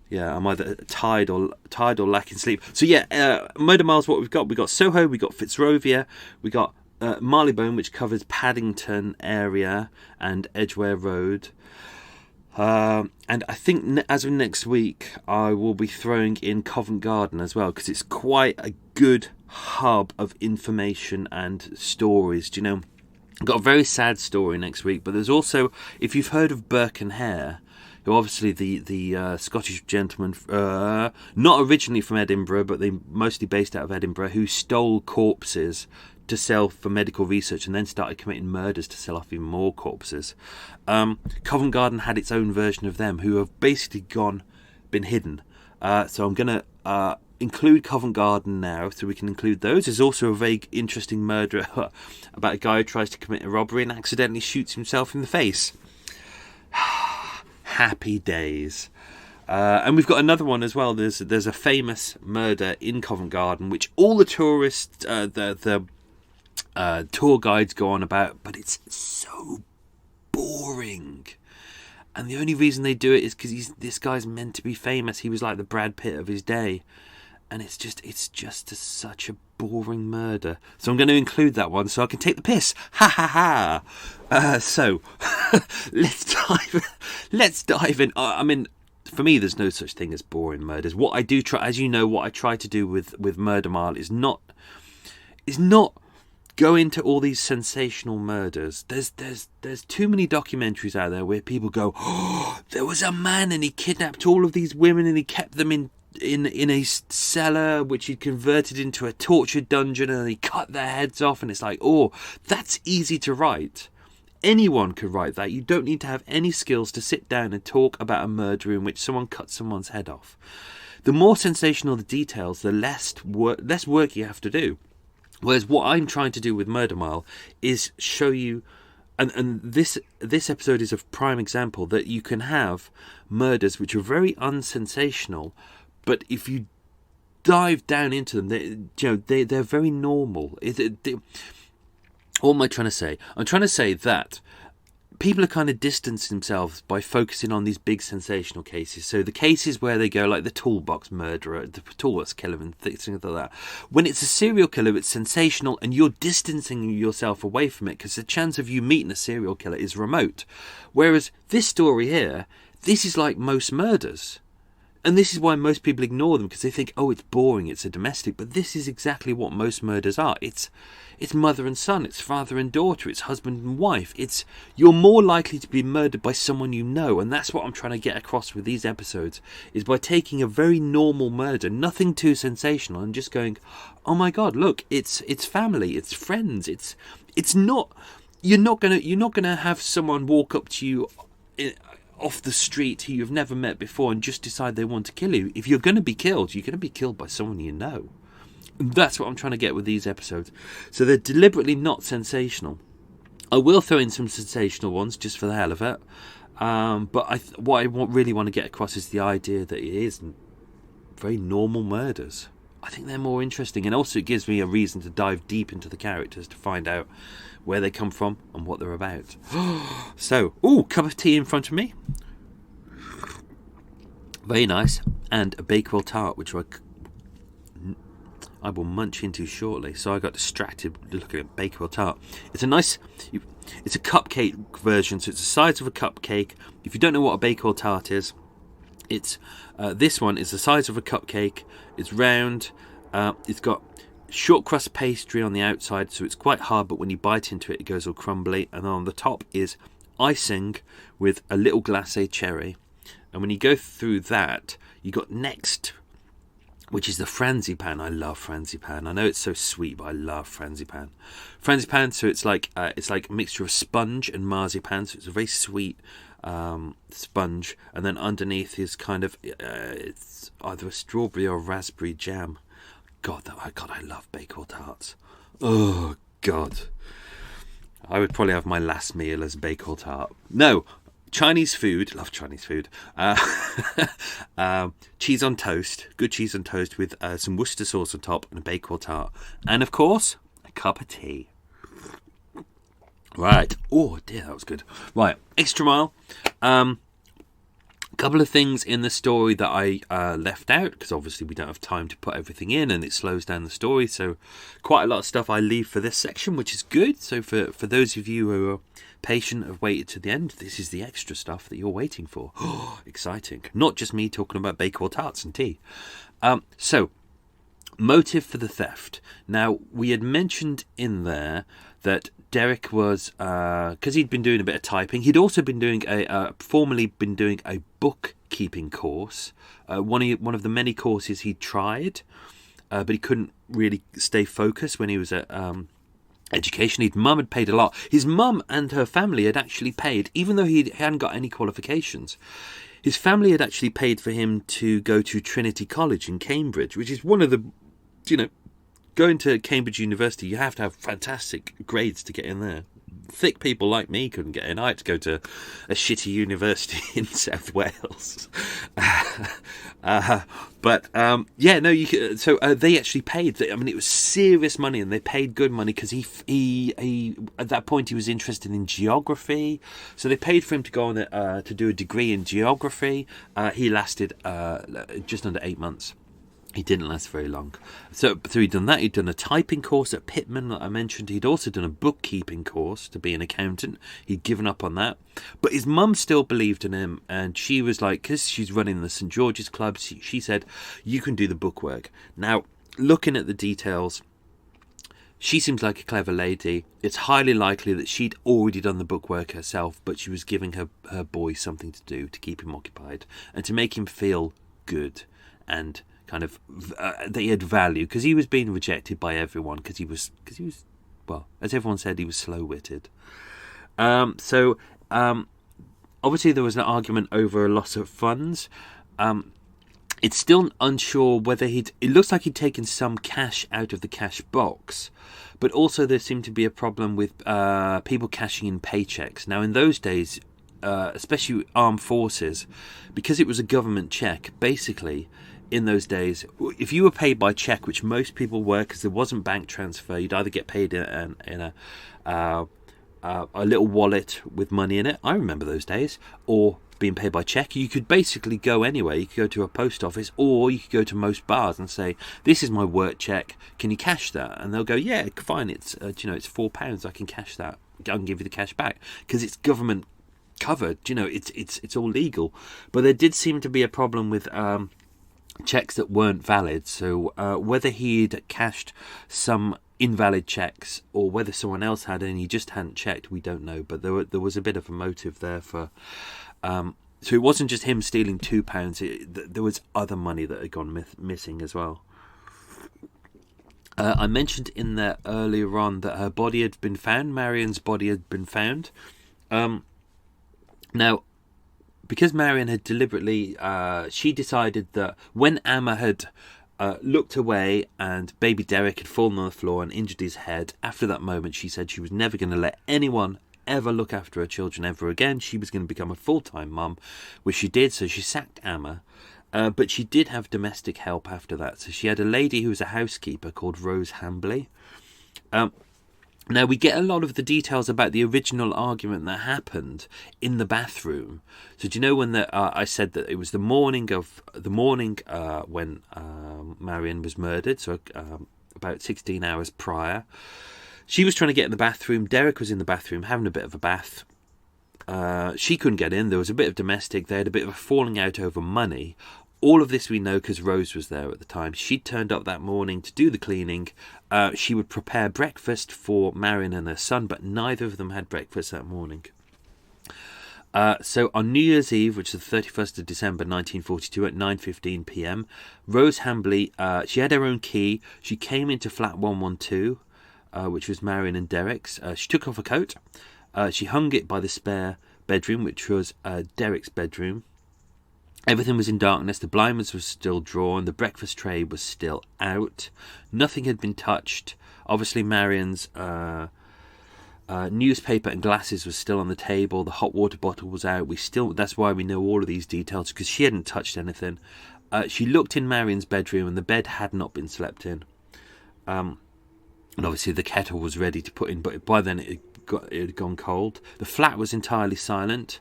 Speaker 1: yeah, I'm either tired or lacking sleep. So yeah, Murder Mile's what we've got. We've got Soho, we've got Fitzrovia, we've got Marylebone, which covers Paddington area and Edgware Road. And I think as of next week, I will be throwing in Covent Garden as well, because it's quite a good hub of information and stories. Do you know, I've got a very sad story next week, but there's also, if you've heard of Burke and Hare, who obviously the Scottish gentleman, not originally from Edinburgh, but they mostly based out of Edinburgh, who stole corpses to sell for medical research and then started committing murders to sell off even more corpses. Covent Garden had its own version of them, who have basically been hidden. So I'm going to include Covent Garden now, so we can include those. There's also a very interesting murder about a guy who tries to commit a robbery and accidentally shoots himself in the face. Happy days. And we've got another one as well. There's a famous murder in Covent Garden, which all the tourists, the tour guides go on about, but it's so boring. And the only reason they do it is because this guy's meant to be famous. He was like the Brad Pitt of his day, and it's just such a boring murder. So I'm going to include that one so I can take the piss. Ha ha ha. So let's dive in. I mean, for me, there's no such thing as boring murders. What I do try, as you know, what I try to do with Murder Mile is not go into all these sensational murders. There's too many documentaries out there where people go, oh, there was a man and he kidnapped all of these women and he kept them in a cellar which he converted into a torture dungeon and he cut their heads off, and it's like, oh, that's easy to write. Anyone could write that. You don't need to have any skills to sit down and talk about a murder in which someone cuts someone's head off. The more sensational the details, the less work you have to do. Whereas what I'm trying to do with Murder Mile is show you, and this episode is a prime example, that you can have murders which are very unsensational, but if you dive down into them, they're very normal. What am I trying to say? I'm trying to say that people are kind of distancing themselves by focusing on these big sensational cases. So the cases where they go like the toolbox murderer, the toolbox killer and things like that. When it's a serial killer, it's sensational and you're distancing yourself away from it because the chance of you meeting a serial killer is remote. Whereas this story here, this is like most murders. And this is why most people ignore them, because they think, oh, it's boring, it's a domestic. But this is exactly what most murders are. It's mother and son, it's father and daughter, it's husband and wife. You're more likely to be murdered by someone you know. And that's what I'm trying to get across with these episodes, is by taking a very normal murder, nothing too sensational, and just going, oh my God, look, it's family, it's friends, it's not, you're not gonna have someone walk up to you off the street who you've never met before and just decide they want to kill you. If you're going to be killed, you're going to be killed by someone you know. And that's what I'm trying to get with these episodes. So they're deliberately not sensational. I will throw in some sensational ones just for the hell of it. But what I really want to get across is the idea that it is very normal murders. I think they're more interesting, and also it gives me a reason to dive deep into the characters to find out where they come from and what they're about. So, cup of tea in front of me. Very nice. And a Bakewell tart, which I will munch into shortly. So I got distracted looking at Bakewell tart. It's a cupcake version, so it's the size of a cupcake. If you don't know what a Bakewell tart is, this one is the size of a cupcake. It's round. It's got short crust pastry on the outside, so it's quite hard, but when you bite into it, it goes all crumbly. And on the top is icing with a little glacé cherry. And when you go through that, you got next, which is the frangipan. I love frangipan. I know it's so sweet, but I love frangipan. Frangipan, so it's like a mixture of sponge and marzipan, so it's a very sweet sponge, and then underneath is kind of it's either a strawberry or raspberry jam. God, I love Bakewell tarts. Oh God, I would probably have my last meal as Bakewell tart. No, Chinese food. Love Chinese food. Cheese on toast, good cheese on toast with some Worcester sauce on top and a Bakewell tart, and of course a cup of tea. Right. Oh dear, that was good. Right, extra mile. Couple of things in the story that I left out, because obviously we don't have time to put everything in and it slows down the story, so quite a lot of stuff I leave for this section, which is good. So for those of you who are patient, have waited to the end, this is the extra stuff that you're waiting for. Oh, exciting. Not just me talking about Bakewell tarts and tea. So motive for the theft. Now, we had mentioned in there that Derek was, because he'd been doing a bit of typing, he'd also been doing formerly been doing a bookkeeping course, one of the many courses he'd tried, but he couldn't really stay focused when he was at education. His mum had paid a lot. His mum and her family had actually paid, even though he hadn't got any qualifications. His family had actually paid for him to go to Trinity College in Cambridge, which is one of the, going to Cambridge University, you have to have fantastic grades to get in there. Thick people like me couldn't get in. I had to go to a shitty university in South Wales. They actually paid. I mean, it was serious money, and they paid good money because he at that point he was interested in geography. So they paid for him to go on to do a degree in geography. He lasted just under 8 months. He didn't last very long. So he'd done that. He'd done a typing course at Pitman that I mentioned. He'd also done a bookkeeping course to be an accountant. He'd given up on that. But his mum still believed in him. And she was like, because she's running the St. George's Club, she said, you can do the bookwork. Now, looking at the details, she seems like a clever lady. It's highly likely that she'd already done the bookwork herself, but she was giving her boy something to do to keep him occupied and to make him feel good and kind of that he had value, because he was being rejected by everyone because he was well, as everyone said, he was slow-witted. Obviously there was an argument over a loss of funds. It's still unsure whether it looks like he'd taken some cash out of the cash box, but also there seemed to be a problem with people cashing in paychecks. Now, in those days, especially armed forces, because it was a government check, basically, in those days, if you were paid by cheque, which most people were because there wasn't bank transfer, you'd either get paid in a little wallet with money in it. I remember those days. Or being paid by cheque. You could basically go anywhere. You could go to a post office, or you could go to most bars and say, "This is my work cheque. Can you cash that?" And they'll go, "Yeah, fine. It's it's £4. I can cash that. I can give you the cash back because it's government covered. It's all legal." But there did seem to be a problem with checks that weren't valid. So whether he'd cashed some invalid checks or whether someone else had and he just hadn't checked, we don't know. But there was a bit of a motive there for. So it wasn't just him stealing £2. There was other money that had gone missing as well. I mentioned in there earlier on that her body had been found. Marion's body had been found. Now, because Marion had deliberately, she decided that when Amma had looked away and baby Derek had fallen on the floor and injured his head, after that moment she said she was never going to let anyone ever look after her children ever again. She was going to become a full-time mum, which she did, so she sacked Amma. But she did have domestic help after that. So she had a lady who was a housekeeper called Rose Hambley. Now, we get a lot of the details about the original argument that happened in the bathroom. So do you know when I said that it was the morning when Marion was murdered, so about 16 hours prior. She was trying to get in the bathroom. Derek was in the bathroom having a bit of a bath. She couldn't get in. There was a bit of domestic. They had a bit of a falling out over money. All of this we know because Rose was there at the time. She turned up that morning to do the cleaning. She would prepare breakfast for Marion and her son, but neither of them had breakfast that morning. So on New Year's Eve, which is the 31st of December 1942 at 9:15 p.m, Rose Hambley, she had her own key. She came into flat 112, which was Marion and Derek's. She took off her coat. She hung it by the spare bedroom, which was Derek's bedroom. Everything was in darkness. The blinds were still drawn. The breakfast tray was still out. Nothing had been touched. Obviously, Marion's newspaper and glasses was still on the table. The hot water bottle was out. That's why we know all of these details, because she hadn't touched anything. She looked in Marion's bedroom, and the bed had not been slept in. And obviously, the kettle was ready to put in, but by then it had gone cold. The flat was entirely silent.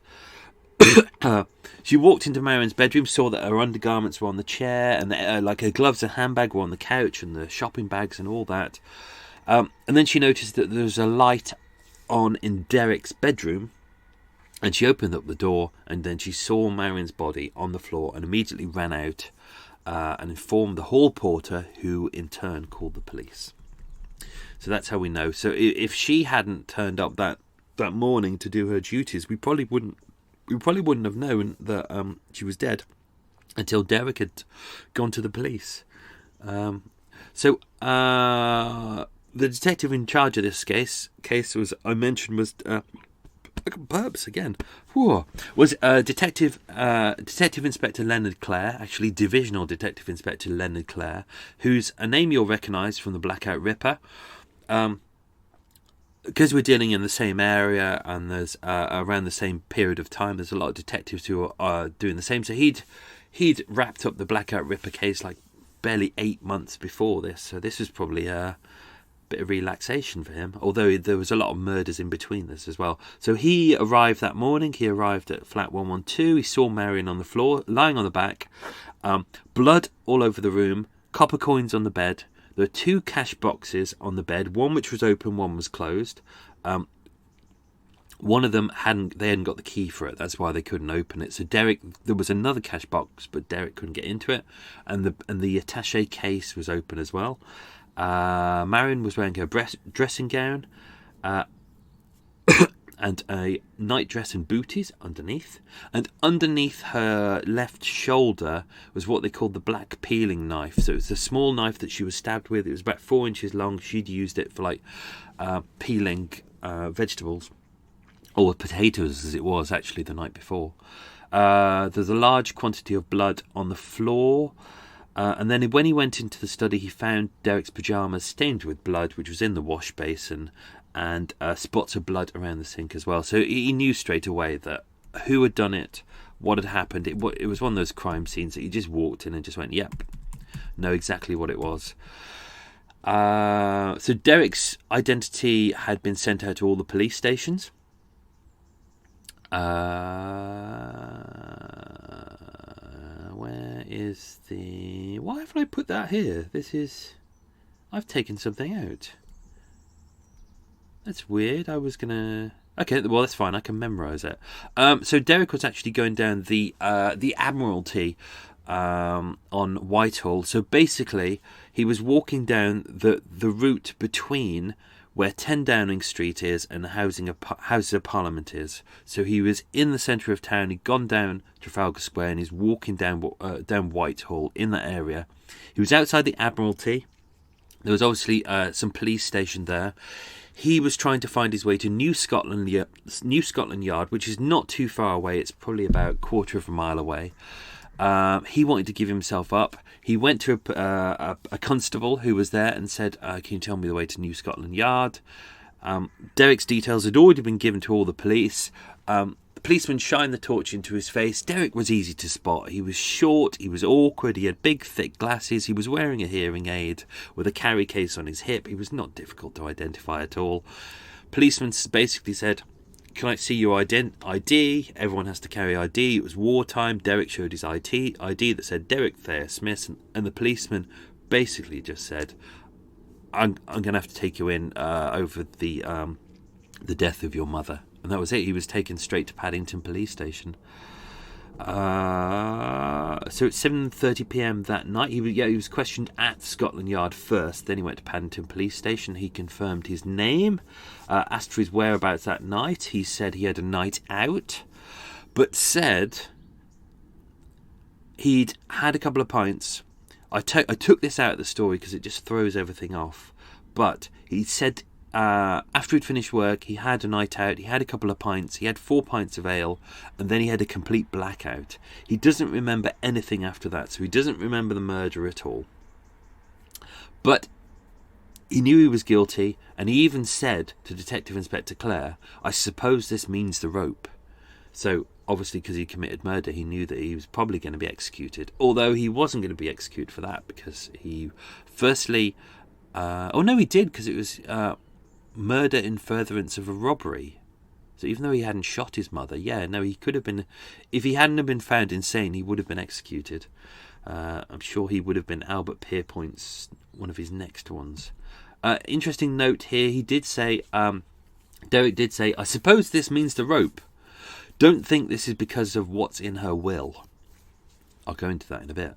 Speaker 1: She walked into Marion's bedroom, saw that her undergarments were on the chair, and her gloves and handbag were on the couch, and the shopping bags and all that. And then she noticed that there was a light on in Derek's bedroom, and she opened up the door, and then she saw Marion's body on the floor and immediately ran out and informed the hall porter, who in turn called the police. So that's how we know. So if she hadn't turned up that morning to do her duties, we probably wouldn't have known that she was dead until Derek had gone to the police. So the detective in charge of this case was Detective Inspector Leonard Clare, actually Divisional Detective Inspector Leonard Clare, who's a name you'll recognise from the Blackout Ripper. Because we're dealing in the same area and there's around the same period of time, there's a lot of detectives who are doing the same. So he'd wrapped up the Blackout Ripper case like barely 8 months before this. So this was probably a bit of relaxation for him, although there was a lot of murders in between this as well. So he arrived that morning. He arrived at flat 112. He saw Marion on the floor, lying on the back, blood all over the room, copper coins on the bed. There were 2 cash boxes on the bed, one which was open, one was closed. One of them hadn't got the key for it. That's why they couldn't open it. So there was another cash box, but Derek couldn't get into it. And the attaché case was open as well. Marion was wearing her dressing gown and a nightdress and booties underneath. And underneath her left shoulder was what they called the black peeling knife. So it was a small knife that she was stabbed with. It was about 4 inches long. She'd used it for peeling vegetables, or potatoes as it was actually the night before. There's a large quantity of blood on the floor. And then when he went into the study, he found Derek's pyjamas stained with blood, which was in the wash basin, and spots of blood around the sink as well. So he knew straight away that who had done it, what had happened. It was one of those crime scenes that he just walked in and just went, yep, know exactly what it was. So Derek's identity had been sent out to all the police stations. Where is the... Why haven't I put that here? I've taken something out. That's weird. I was going to... Okay, well, that's fine. I can memorise it. So Derek was actually going down the Admiralty on Whitehall. So basically, he was walking down the route between where 10 Downing Street is and the Houses of Parliament is. So he was in the centre of town. He'd gone down Trafalgar Square and he's walking down Whitehall in that area. He was outside the Admiralty. There was obviously some police stationed there. he was trying to find his way to New Scotland Yard, which is not too far away. It's probably about a quarter of a mile away. He wanted to give himself up. He went to a constable who was there and said, can you tell me the way to New Scotland Yard? Derek's details had already been given to all the police. The policeman shined the torch into his face. Derek was easy to spot. He was short, he was awkward, he had big, thick glasses, he was wearing a hearing aid with a carry case on his hip. He was not difficult to identify at all. Policeman basically said, can I see your ID? Everyone has to carry ID. It was wartime. Derek showed his ID that said Derek Thayer Smith, and the policeman basically just said, I'm going to have to take you in over the death of your mother. And that was it. He was taken straight to Paddington Police Station. So at 7:30 p.m. that night, he was questioned at Scotland Yard first. Then he went to Paddington Police Station. He confirmed his name, asked for his whereabouts that night. He said he had a night out, but said he'd had a couple of pints. I took this out of the story because it just throws everything off. But he said after he'd finished work, he had a night out, he had a couple of pints, he had 4 pints of ale, and then he had a complete blackout. He doesn't remember anything after that, so he doesn't remember the murder at all. But he knew he was guilty, and he even said to Detective Inspector Clare, I suppose this means the rope. So, obviously, because he committed murder, he knew that he was probably going to be executed. Although he wasn't going to be executed for that, because he firstly... he did, because it was murder in furtherance of a robbery. So even though he hadn't shot his mother, he could have been... If he hadn't have been found insane, he would have been executed. I'm sure he would have been Albert Pierpoint's, one of his next ones. Interesting note here, he did say... Derek did say, I suppose this means the rope. Don't think this is because of what's in her will. I'll go into that in a bit.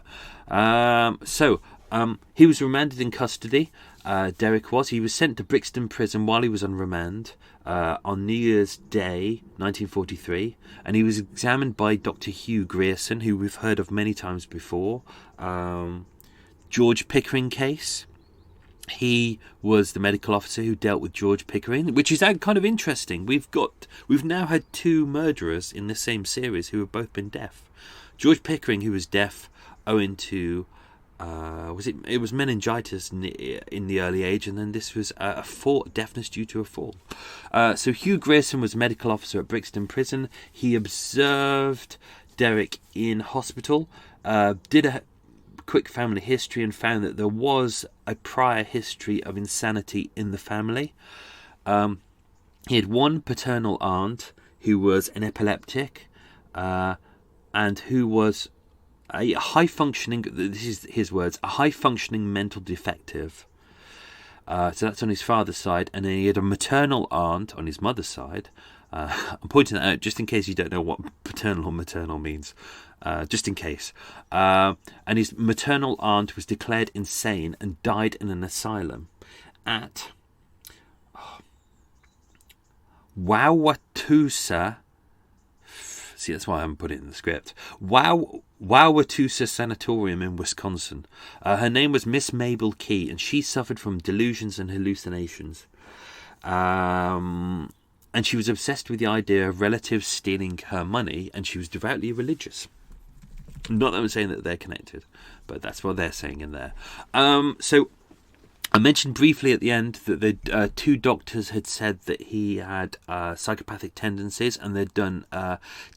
Speaker 1: He was remanded in custody. Derek was. He was sent to Brixton Prison while he was on remand on New Year's Day, 1943. And he was examined by Dr. Hugh Grierson, who we've heard of many times before. George Pickering case. He was the medical officer who dealt with George Pickering, which is kind of interesting. We've now had 2 murderers in the same series who have both been deaf. George Pickering, who was deaf owing to it was meningitis in the early age, and then this was deafness due to a fall. So Hugh Grierson was medical officer at Brixton Prison. He observed Derek in hospital, did a quick family history, and found that there was a prior history of insanity in the family. He had one paternal aunt who was an epileptic, and who was a high-functioning, this is his words, a high-functioning mental defective. So that's on his father's side. And then he had a maternal aunt on his mother's side. I'm pointing that out just in case you don't know what paternal or maternal means. Just in case. And his maternal aunt was declared insane and died in an asylum at Wauwatosa. See, that's why I haven't put it in the script. Wauwatosa Sanatorium in Wisconsin. Her name was Miss Mabel Key, and she suffered from delusions and hallucinations. And she was obsessed with the idea of relatives stealing her money, and she was devoutly religious. Not that I'm saying that they're connected, but that's what they're saying in there. So I mentioned briefly at the end that the 2 doctors had said that he had psychopathic tendencies, and they'd done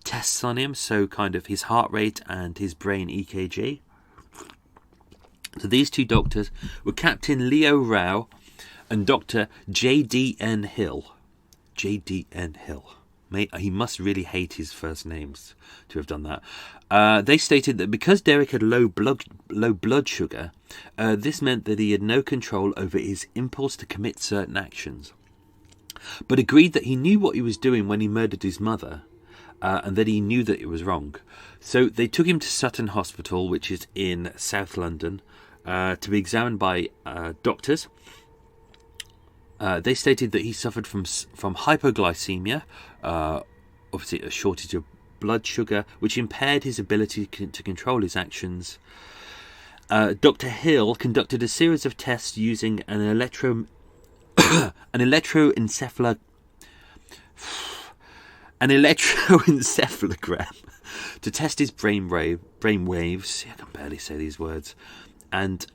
Speaker 1: tests on him, so kind of his heart rate and his brain EKG. So these 2 doctors were Captain Leo Rao and Dr. J.D.N. Hill. J.D.N. Hill. He must really hate his first names to have done that. They stated that because Derek had low blood sugar, this meant that he had no control over his impulse to commit certain actions, but agreed that he knew what he was doing when he murdered his mother, and that he knew that it was wrong. So they took him to Sutton Hospital, which is in South London, to be examined by doctors. They stated that he suffered from hypoglycemia, obviously a shortage of blood sugar, which impaired his ability to control his actions. Dr. Hill conducted a series of tests using an an electroencephalogram to test his brain waves. I can barely say these words. And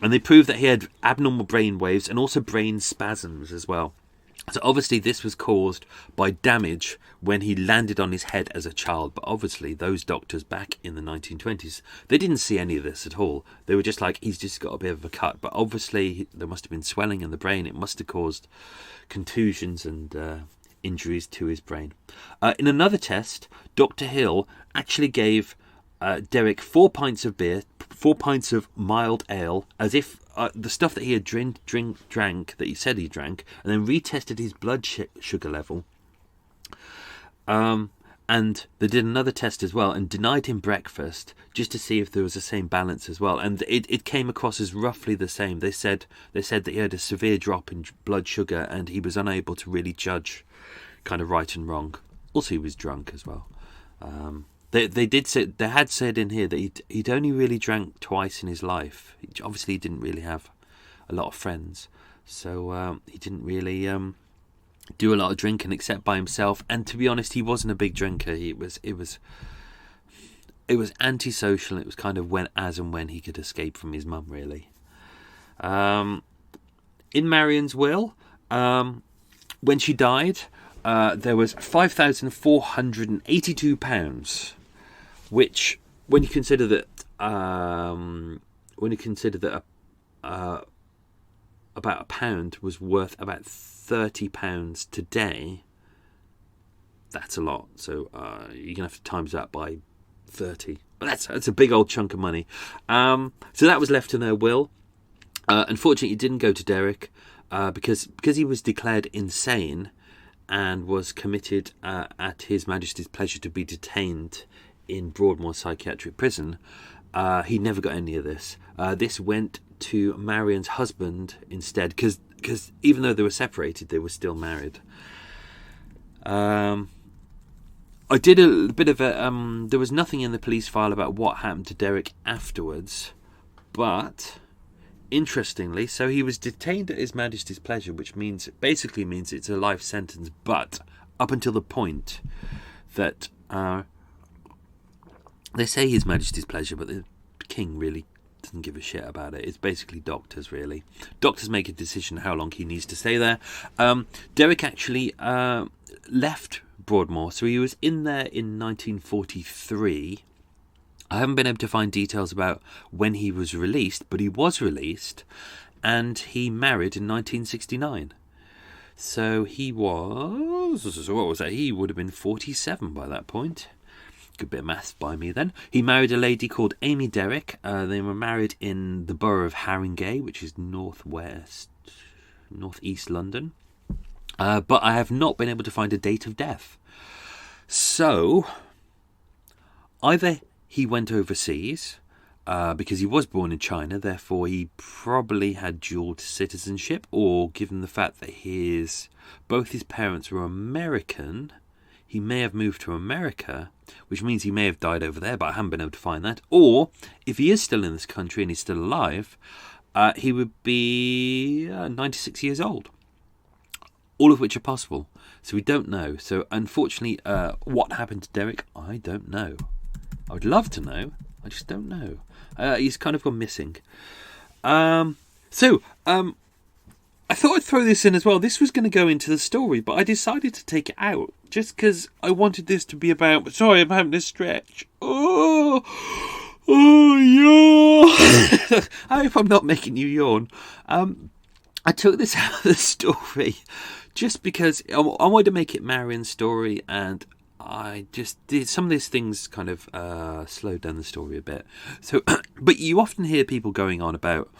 Speaker 1: they proved that he had abnormal brain waves and also brain spasms as well. So obviously this was caused by damage when he landed on his head as a child. But obviously those doctors back in the 1920s, they didn't see any of this at all. They were just like, he's just got a bit of a cut. But obviously there must have been swelling in the brain. It must have caused contusions and injuries to his brain. In another test, Dr. Hill actually gave Derek 4 pints of beer, 4 pints of mild ale, as if the stuff that he had drank, that he said he drank, and then retested his blood sugar level. And they did another test as well and denied him breakfast just to see if there was the same balance as well. And it came across as roughly the same. They said that he had a severe drop in blood sugar and he was unable to really judge kind of right and wrong. Also, he was drunk as well. They had said in here that he'd only really drank twice in his life. Obviously, he didn't really have a lot of friends, so he didn't really do a lot of drinking except by himself. And to be honest, he wasn't a big drinker. It was antisocial. It was kind of when he could escape from his mum, really. In Marion's will, when she died, there was £5,482, which, when you consider that about a pound was worth about £30 today, that's a lot. So you're gonna have to times that by 30. But that's a big old chunk of money. So that was left in their will. Unfortunately, it didn't go to Derek because he was declared insane and was committed at His Majesty's pleasure to be detained in Broadmoor Psychiatric Prison. He never got any of this. This went to Marion's husband instead, because even though they were separated, they were still married. I did a bit of a... there was nothing in the police file about what happened to Derek afterwards, but... interestingly, so he was detained at His Majesty's pleasure, which basically means it's a life sentence, but up until the point that they say His Majesty's pleasure, but the King really doesn't give a shit about it. It's basically doctors, really. Doctors make a decision how long he needs to stay there. Derek actually left Broadmoor, so he was in there in 1943. I haven't been able to find details about when he was released, but he was released, and he married in 1969. So he was... what was that? He would have been 47 by that point. Good bit of maths by me then. He married a lady called Amy Derrick. They were married in the borough of Haringey, which is northeast London. But I have not been able to find a date of death. So, either he went overseas, because he was born in China, therefore he probably had dual citizenship, or given the fact that both his parents were American, he may have moved to America, which means he may have died over there, but I haven't been able to find that. Or, if he is still in this country and he's still alive, he would be 96 years old. All of which are possible. So we don't know. So unfortunately, what happened to Derek, I don't know. I would love to know. I just don't know. He's kind of gone missing. I thought I'd throw this in as well. This was going to go into the story, but I decided to take it out just because I wanted this to be about... Sorry, I'm having to stretch. Oh, yawn. I hope I'm not making you yawn. I took this out of the story just because I wanted to make it Marion's story, and I just did some of these things kind of slowed down the story a bit. So, but you often hear people going on about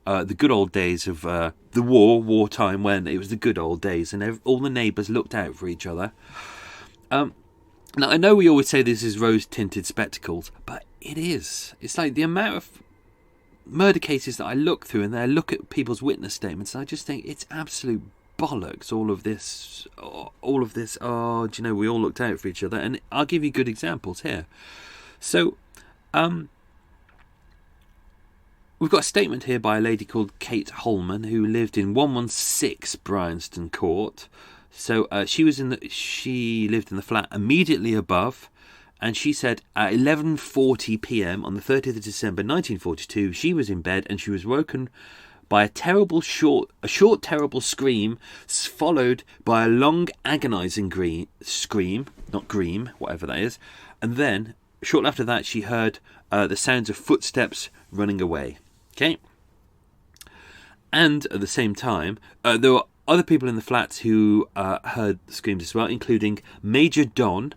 Speaker 1: the good old days of the wartime, when it was the good old days and all the neighbours looked out for each other. Now, I know we always say this is rose-tinted spectacles, but it is. It's like the amount of murder cases that I look through and I look at people's witness statements, and I just think it's absolute bollocks, all of this, do you know, we all looked out for each other. And I'll give you good examples here. So, we've got a statement here by a lady called Kate Holman, who lived in 116 Bryanston Court. So she lived in the flat immediately above, and she said at 11:40 p.m. on the 30th of December 1942, she was in bed and she was woken by a short terrible scream, followed by a long agonising scream, not scream, whatever that is, and then shortly after that she heard the sounds of footsteps running away. Okay, and at the same time, there were other people in the flats who heard the screams as well, including Major Don,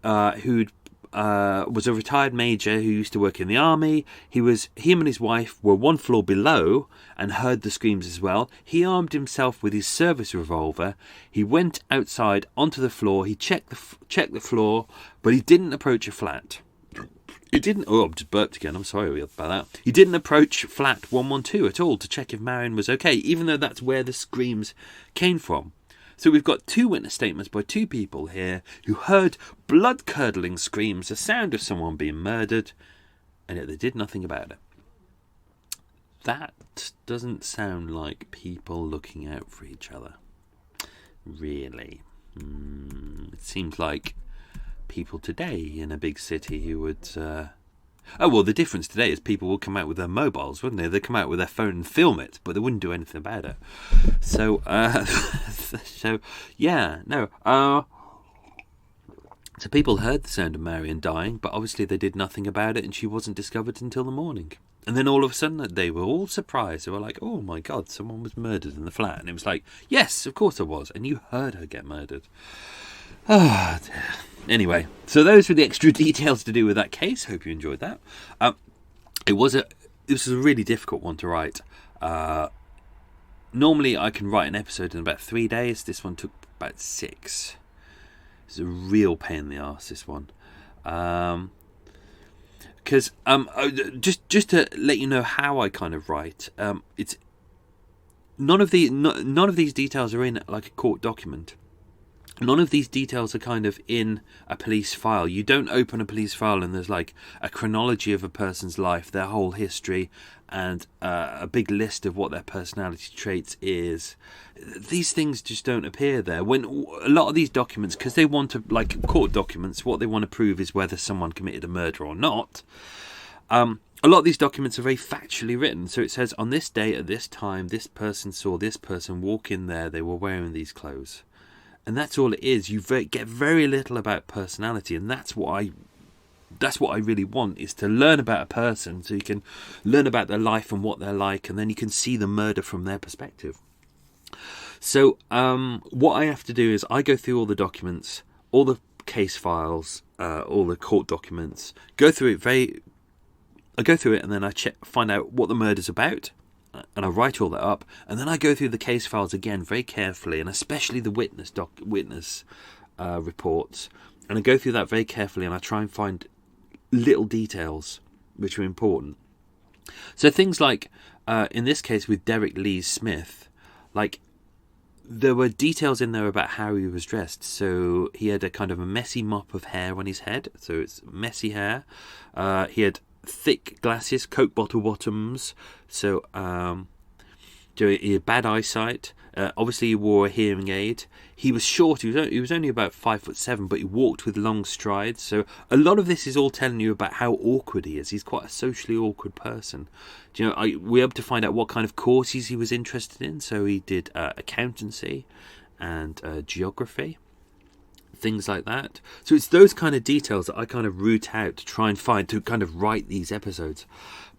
Speaker 1: who was a retired major who used to work in the army. Him and his wife were one floor below and heard the screams as well. He armed himself with his service revolver. He went outside onto the floor. He checked the floor, but he didn't approach a flat. He didn't. Oh, I've just burped again. I'm sorry about that. He didn't approach flat 112 at all to check if Marion was okay, even though that's where the screams came from. So we've got two witness statements by two people here who heard blood-curdling screams, the sound of someone being murdered, and yet they did nothing about it. That doesn't sound like people looking out for each other. Really. It seems like people today in a big city who would... the difference today is people will come out with their mobiles, wouldn't they? They'd come out with their phone and film it, but they wouldn't do anything about it. So, so people heard the sound of Marion dying, but obviously they did nothing about it, and she wasn't discovered until the morning. And then all of a sudden, they were all surprised. They were like, oh my God, someone was murdered in the flat. And it was like, yes, of course there was. And you heard her get murdered. Ah, dear. Anyway, so those were the extra details to do with that case. Hope you enjoyed that. This was a really difficult one to write. Normally I can write an episode in about 3 days. This one took about 6. It's a real pain in the arse, this one. Because just to let you know how I kind of write, it's none of these details are in like a court document. None of these details are kind of in a police file. You don't open a police file and there's like a chronology of a person's life, their whole history, and a big list of what their personality traits is. These things just don't appear there. When a lot of these documents, because they want to, like court documents, what they want to prove is whether someone committed a murder or not. A lot of these documents are very factually written. So it says, on this day at this time, this person saw this person walk in there. They were wearing these clothes. And that's all it is. You get very little about personality, and that's what I really want, is to learn about a person, so you can learn about their life and what they're like, and then you can see the murder from their perspective. So what I have to do is I go through all the documents, all the case files, all the court documents, I go through it, and then I find out what the murder's about. And I write all that up, and then I go through the case files again very carefully, and especially the witness reports, and I go through that very carefully, and I try and find little details which are important. So things like, in this case with Marion Lees-Smith, like there were details in there about how he was dressed. So he had a kind of a messy mop of hair on his head, so it's messy hair. He had thick glasses, Coke bottle bottoms, so he had bad eyesight. Obviously he wore a hearing aid. He was short. He was only about 5'7", but he walked with long strides. So a lot of this is all telling you about how awkward he is. He's quite a socially awkward person. Do you know, we were able to find out what kind of courses he was interested in. So he did accountancy and geography, things like that. So it's those kind of details that I kind of root out to try and find, to kind of write these episodes.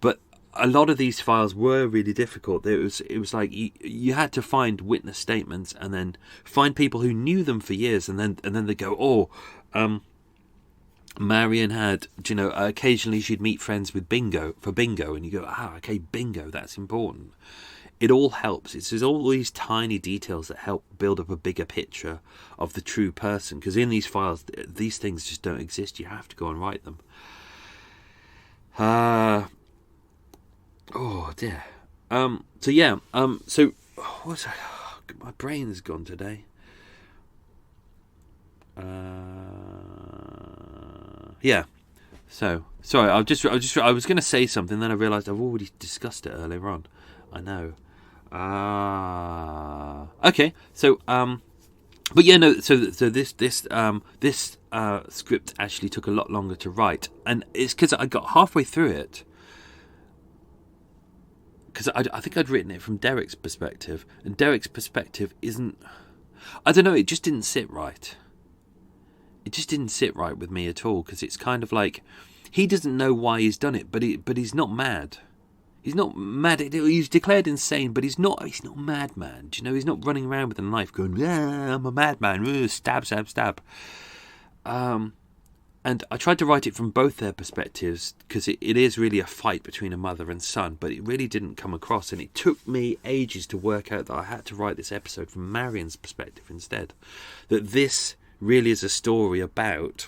Speaker 1: But a lot of these files were really difficult. It was like you had to find witness statements and then find people who knew them for years, and then they go, Marion had, occasionally she'd meet friends with bingo, and you go, okay, bingo, that's important. It all helps. It's all these tiny details that help build up a bigger picture of the true person, because in these files these things just don't exist. You have to go and write them. Oh dear. So what's my brain's gone today. So, sorry, I was going to say something, then I realised I've already discussed it earlier on. I know. Okay. So, but yeah, no. So this script actually took a lot longer to write, and it's because I got halfway through it. Because I think I'd written it from Derek's perspective, and Derek's perspective isn't. I don't know. It just didn't sit right. It just didn't sit right with me at all, because it's kind of like he doesn't know why he's done it, but he's not mad. He's not mad. He's declared insane, but he's not madman. Do you know? He's not running around with a knife going, "Yeah, I'm a madman. Stab, stab, stab." And I tried to write it from both their perspectives, because it is really a fight between a mother and son, but it really didn't come across, and it took me ages to work out that I had to write this episode from Marion's perspective instead. That this really is a story about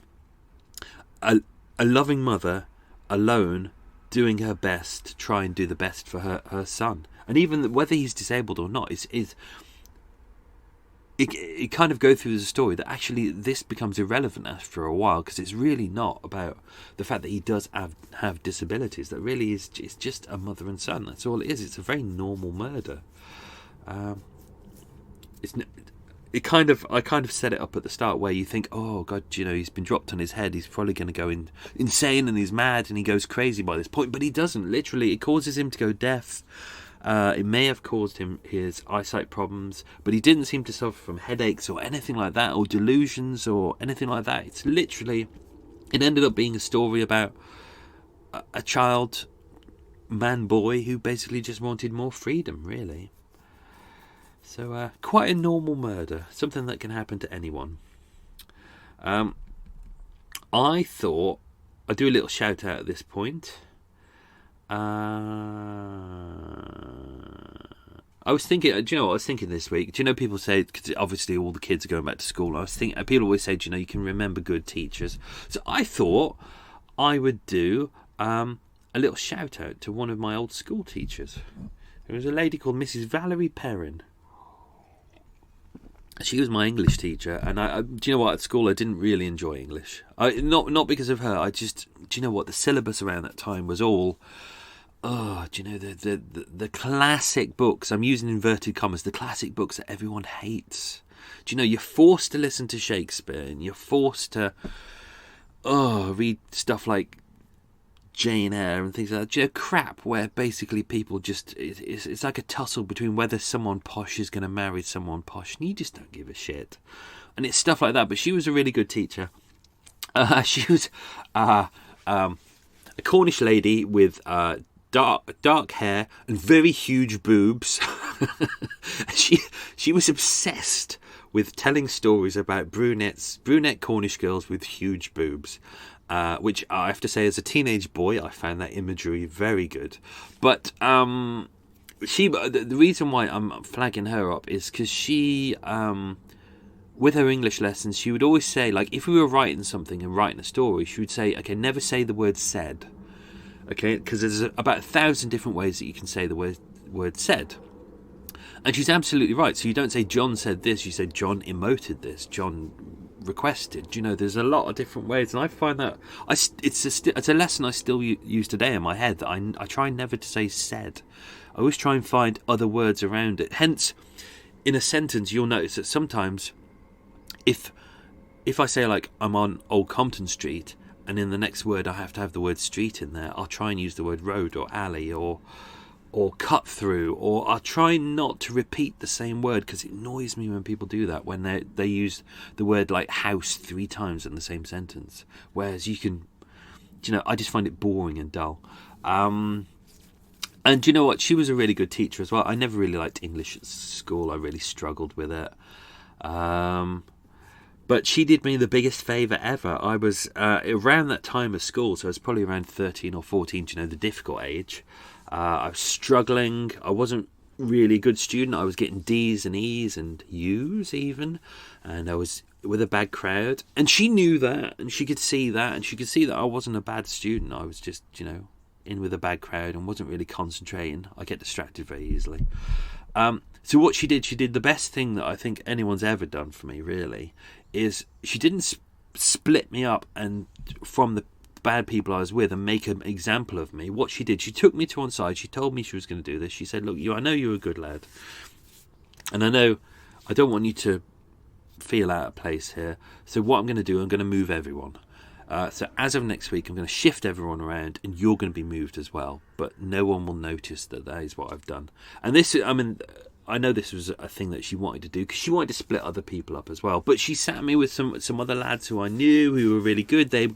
Speaker 1: a loving mother alone doing her best to try and do the best for her son. And even whether he's disabled or not, it kind of goes through the story that actually this becomes irrelevant after a while, because it's really not about the fact that he does have disabilities. That really is it's just a mother and son. That's all it is. It's a very normal murder. I kind of set it up at the start where you think, oh God, you know, he's been dropped on his head. He's probably going to go insane and he's mad and he goes crazy by this point, but he doesn't. Literally, it causes him to go deaf. It may have caused him his eyesight problems, but he didn't seem to suffer from headaches or anything like that, or delusions or anything like that. It's literally, it ended up being a story about a child, boy, who basically just wanted more freedom, really. So, quite a normal murder, something that can happen to anyone. I thought I'd do a little shout out at this point. I was thinking, do you know what I was thinking this week? Do you know, people say, because obviously all the kids are going back to school, I was thinking, people always say, do you know, you can remember good teachers. So I thought I would do a little shout out to one of my old school teachers. There was a lady called Mrs. Valerie Perrin. She was my English teacher, and do you know what? At school, I didn't really enjoy English. Not because of her. Do you know what? The syllabus around that time was all, do you know, the classic books. I'm using inverted commas. The classic books that everyone hates. Do you know? You're forced to listen to Shakespeare, and you're forced to, read stuff like Jane Eyre and things like that. You know, crap where basically people just it's like a tussle between whether someone posh is going to marry someone posh, and you just don't give a shit. And it's stuff like that. But she was a really good teacher. She was a Cornish lady with dark hair and very huge boobs. She was obsessed with telling stories about brunette Cornish girls with huge boobs. Which I have to say, as a teenage boy, I found that imagery very good. But the reason why I'm flagging her up is because she, with her English lessons, she would always say, like, if we were writing something and writing a story, she would say, okay, never say the word said. Okay, because there's about 1,000 different ways that you can say the word said. And she's absolutely right. So you don't say John said this, you say John emoted this, John requested. You know, there's a lot of different ways, and I find that it's a lesson I still use today in my head, that I try never to say said. I always try and find other words around it. Hence, in a sentence, you'll notice that sometimes if I say, like, I'm on Old Compton Street, and in the next word I have to have the word street in there, I'll try and use the word road or alley or cut through, or I'll try not to repeat the same word, because it annoys me when people do that, when they use the word like house 3 times in the same sentence, whereas you can, you know, I just find it boring and dull. And you know what, she was a really good teacher as well. I never really liked English at school. I really struggled with it. But she did me the biggest favour ever. I was around that time of school, so I was probably around 13 or 14, you know, the difficult age. I was struggling. I wasn't really a good student. I was getting D's and E's and U's even, and I was with a bad crowd. And she knew that, and she could see that, and she could see that I wasn't a bad student. I was just, you know, in with a bad crowd and wasn't really concentrating. I get distracted very easily. So what she did the best thing that I think anyone's ever done for me, really, is she didn't split me up and from bad people I was with and make an example of me. What she did, she took me to one side. She told me she was going to do this. She said, look, I know you're a good lad. And I know I don't want you to feel out of place here. So what I'm going to do, I'm going to move everyone. So as of next week, I'm going to shift everyone around and you're going to be moved as well. But no one will notice that is what I've done. And this, I mean, I know this was a thing that she wanted to do because she wanted to split other people up as well. But she sat me with some other lads who I knew who were really good. They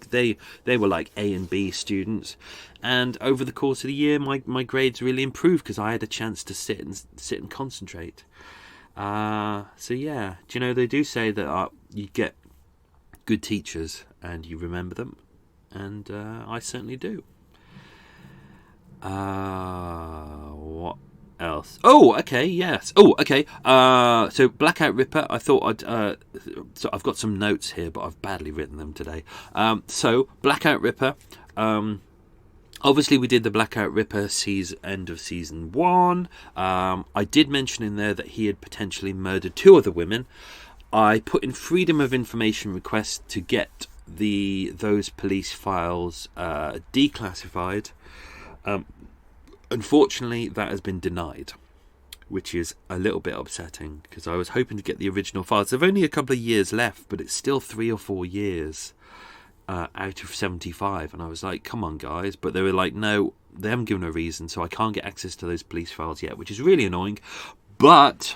Speaker 1: were like A and B students. And over the course of the year, my grades really improved because I had a chance to sit and concentrate. So yeah, do you know, they do say that you get good teachers and you remember them, and I certainly do. What else? Oh, okay, yes. Oh, okay. So Blackout Ripper, I thought so I've got some notes here, but I've badly written them today. So Blackout Ripper, obviously we did the Blackout Ripper end of season 1. I did mention in there that he had potentially murdered 2 other women. I put in freedom of information request to get those police files declassified. Unfortunately, that has been denied, which is a little bit upsetting because I was hoping to get the original files. There've only a couple of years left, but it's still 3 or 4 years out of 75, and I was like, come on guys, but they were like, no, they haven't given a reason, so I can't get access to those police files yet, which is really annoying. But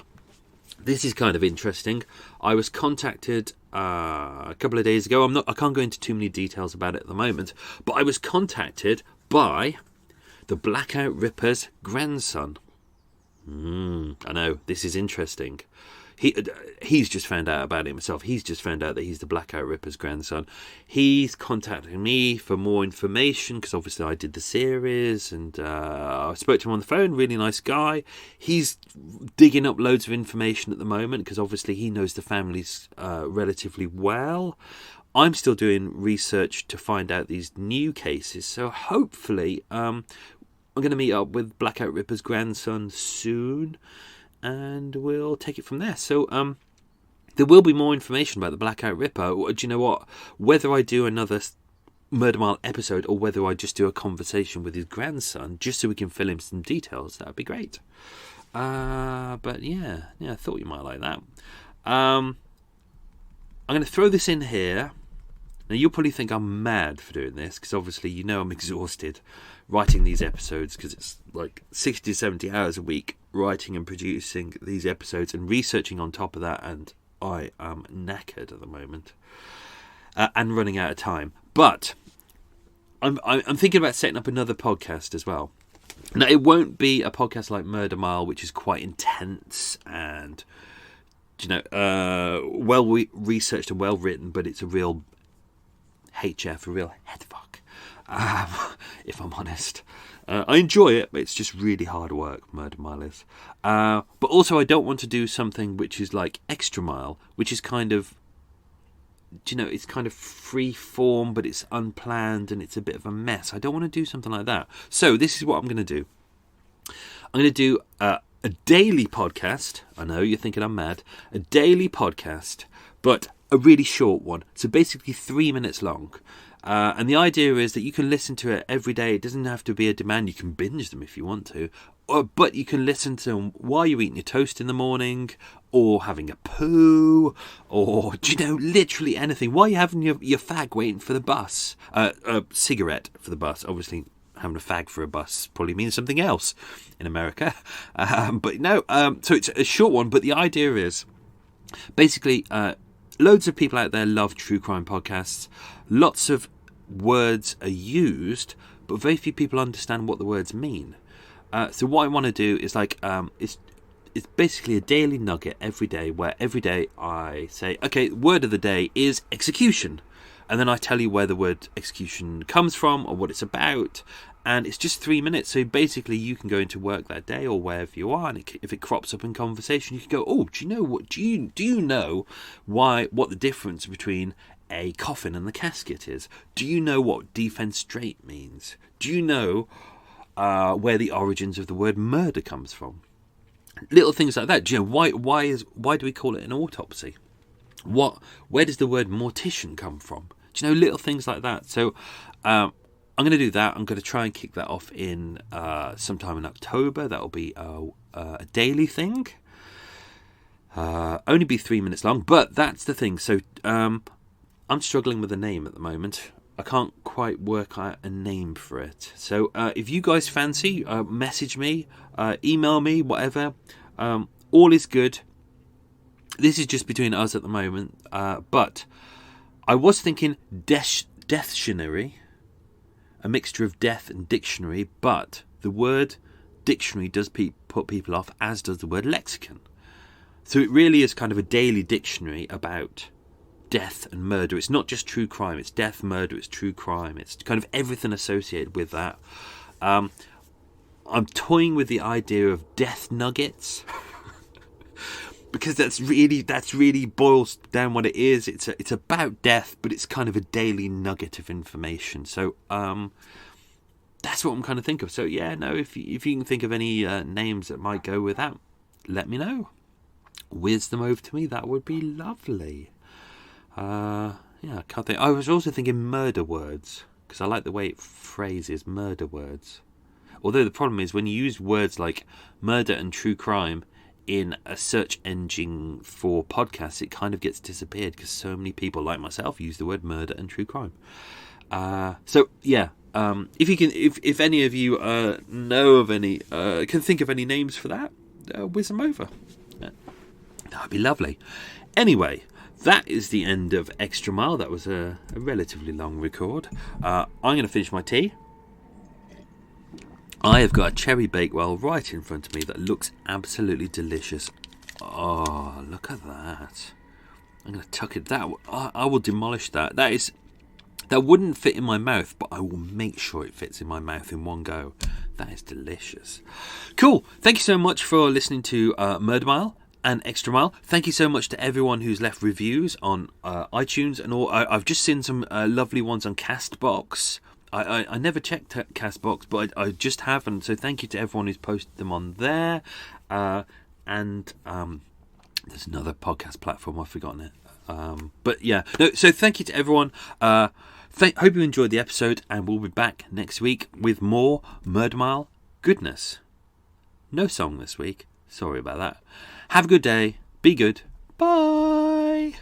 Speaker 1: this is kind of interesting. I was contacted a couple of days ago. I can't go into too many details about it at the moment, but I was contacted by the Blackout Ripper's grandson. I know, this is interesting. He's just found out about it himself. He's just found out that he's the Blackout Ripper's grandson. He's contacting me for more information because obviously I did the series, and I spoke to him on the phone. Really nice guy. He's digging up loads of information at the moment because obviously he knows the families relatively well. I'm still doing research to find out these new cases, so hopefully I'm going to meet up with Blackout Ripper's grandson soon, and we'll take it from there. So there will be more information about the Blackout Ripper. Do you know what? Whether I do another Murder Mile episode or whether I just do a conversation with his grandson, just so we can fill in some details, that would be great. But yeah, I thought you might like that. I'm going to throw this in here. Now, you'll probably think I'm mad for doing this, because obviously you know I'm exhausted writing these episodes, because it's like 60 to 70 hours a week writing and producing these episodes and researching on top of that, and I am knackered at the moment and running out of time. But I'm thinking about setting up another podcast as well. Now, it won't be a podcast like Murder Mile, which is quite intense and, you know, well researched and well written, but it's a real HF, a real headfuck, if I'm honest. I enjoy it, but it's just really hard work, Murder Mile is. But also I don't want to do something which is like Extra Mile, which is kind of, you know, it's kind of free form, but it's unplanned and it's a bit of a mess. I don't want to do something like that. So this is what I'm going to do. I'm going to do a daily podcast. I know you're thinking I'm mad. A daily podcast, but a really short one. So basically 3 minutes long. And the idea is that you can listen to it every day. It doesn't have to be a demand. You can binge them if you want to. But you can listen to them while you're eating your toast in the morning, or having a poo, or, you know, literally anything. While you're having your fag waiting for the bus. A cigarette for the bus. Obviously, having a fag for a bus probably means something else in America. But no, so it's a short one. But the idea is, basically, loads of people out there love true crime podcasts. Lots of words are used, but very few people understand what the words mean. So what I want to do is like it's basically a daily nugget every day, where every day I say, okay, word of the day is execution, and then I tell you where the word execution comes from or what it's about, and it's just 3 minutes. So basically you can go into work that day or wherever you are, and if it crops up in conversation, you can go, oh, do you know what? Do you know what the difference between a coffin and the casket is? Do you know what defense straight means? Do you know where the origins of the word murder comes from? Little things like that. Do you know why do we call it an autopsy? Where does the word mortician come from? Do you know, little things like that. So I'm going to do that. I'm going to try and kick that off in sometime in October. That'll be a daily thing. Only be 3 minutes long, but that's the thing. So I'm struggling with a name at the moment. I can't quite work out a name for it. So if you guys fancy, message me, email me, whatever. All is good. This is just between us at the moment. But I was thinking Deathtionary, a mixture of death and dictionary. But the word dictionary does put people off, as does the word lexicon. So it really is kind of a daily dictionary about death and murder. It's not just true crime. It's death, murder, it's true crime. It's kind of everything associated with that. I'm toying with the idea of death nuggets. Because that's really boils down what it is. It's about death, but it's kind of a daily nugget of information. So that's what I'm kind of thinking of. So yeah, no, if you can think of any names that might go with that, let me know. Whiz them over to me. That would be lovely. I can't think. I was also thinking murder words, because I like the way it phrases murder words. Although the problem is when you use words like murder and true crime in a search engine for podcasts, it kind of gets disappeared because so many people like myself use the word murder and true crime. So yeah, if you can, if any of you know of any, can think of any names for that, whiz them over. That'd be lovely. Anyway, that is the end of Extra Mile. That was a relatively long record. I'm going to finish my tea. I have got a cherry bakewell right in front of me that looks absolutely delicious. Oh, look at that. I'm going to tuck it. I will demolish that. That wouldn't fit in my mouth, but I will make sure it fits in my mouth in one go. That is delicious. Cool. Thank you so much for listening to Murder Mile and Extra Mile. Thank you so much to everyone who's left reviews on iTunes and all. I've just seen some lovely ones on Castbox. I never checked Castbox, but I just have, and so thank you to everyone who's posted them on there. And there's another podcast platform, I've forgotten it. But yeah, no. So thank you to everyone. Hope you enjoyed the episode, and we'll be back next week with more Murder Mile goodness. No song this week. Sorry about that. Have a good day. Be good. Bye.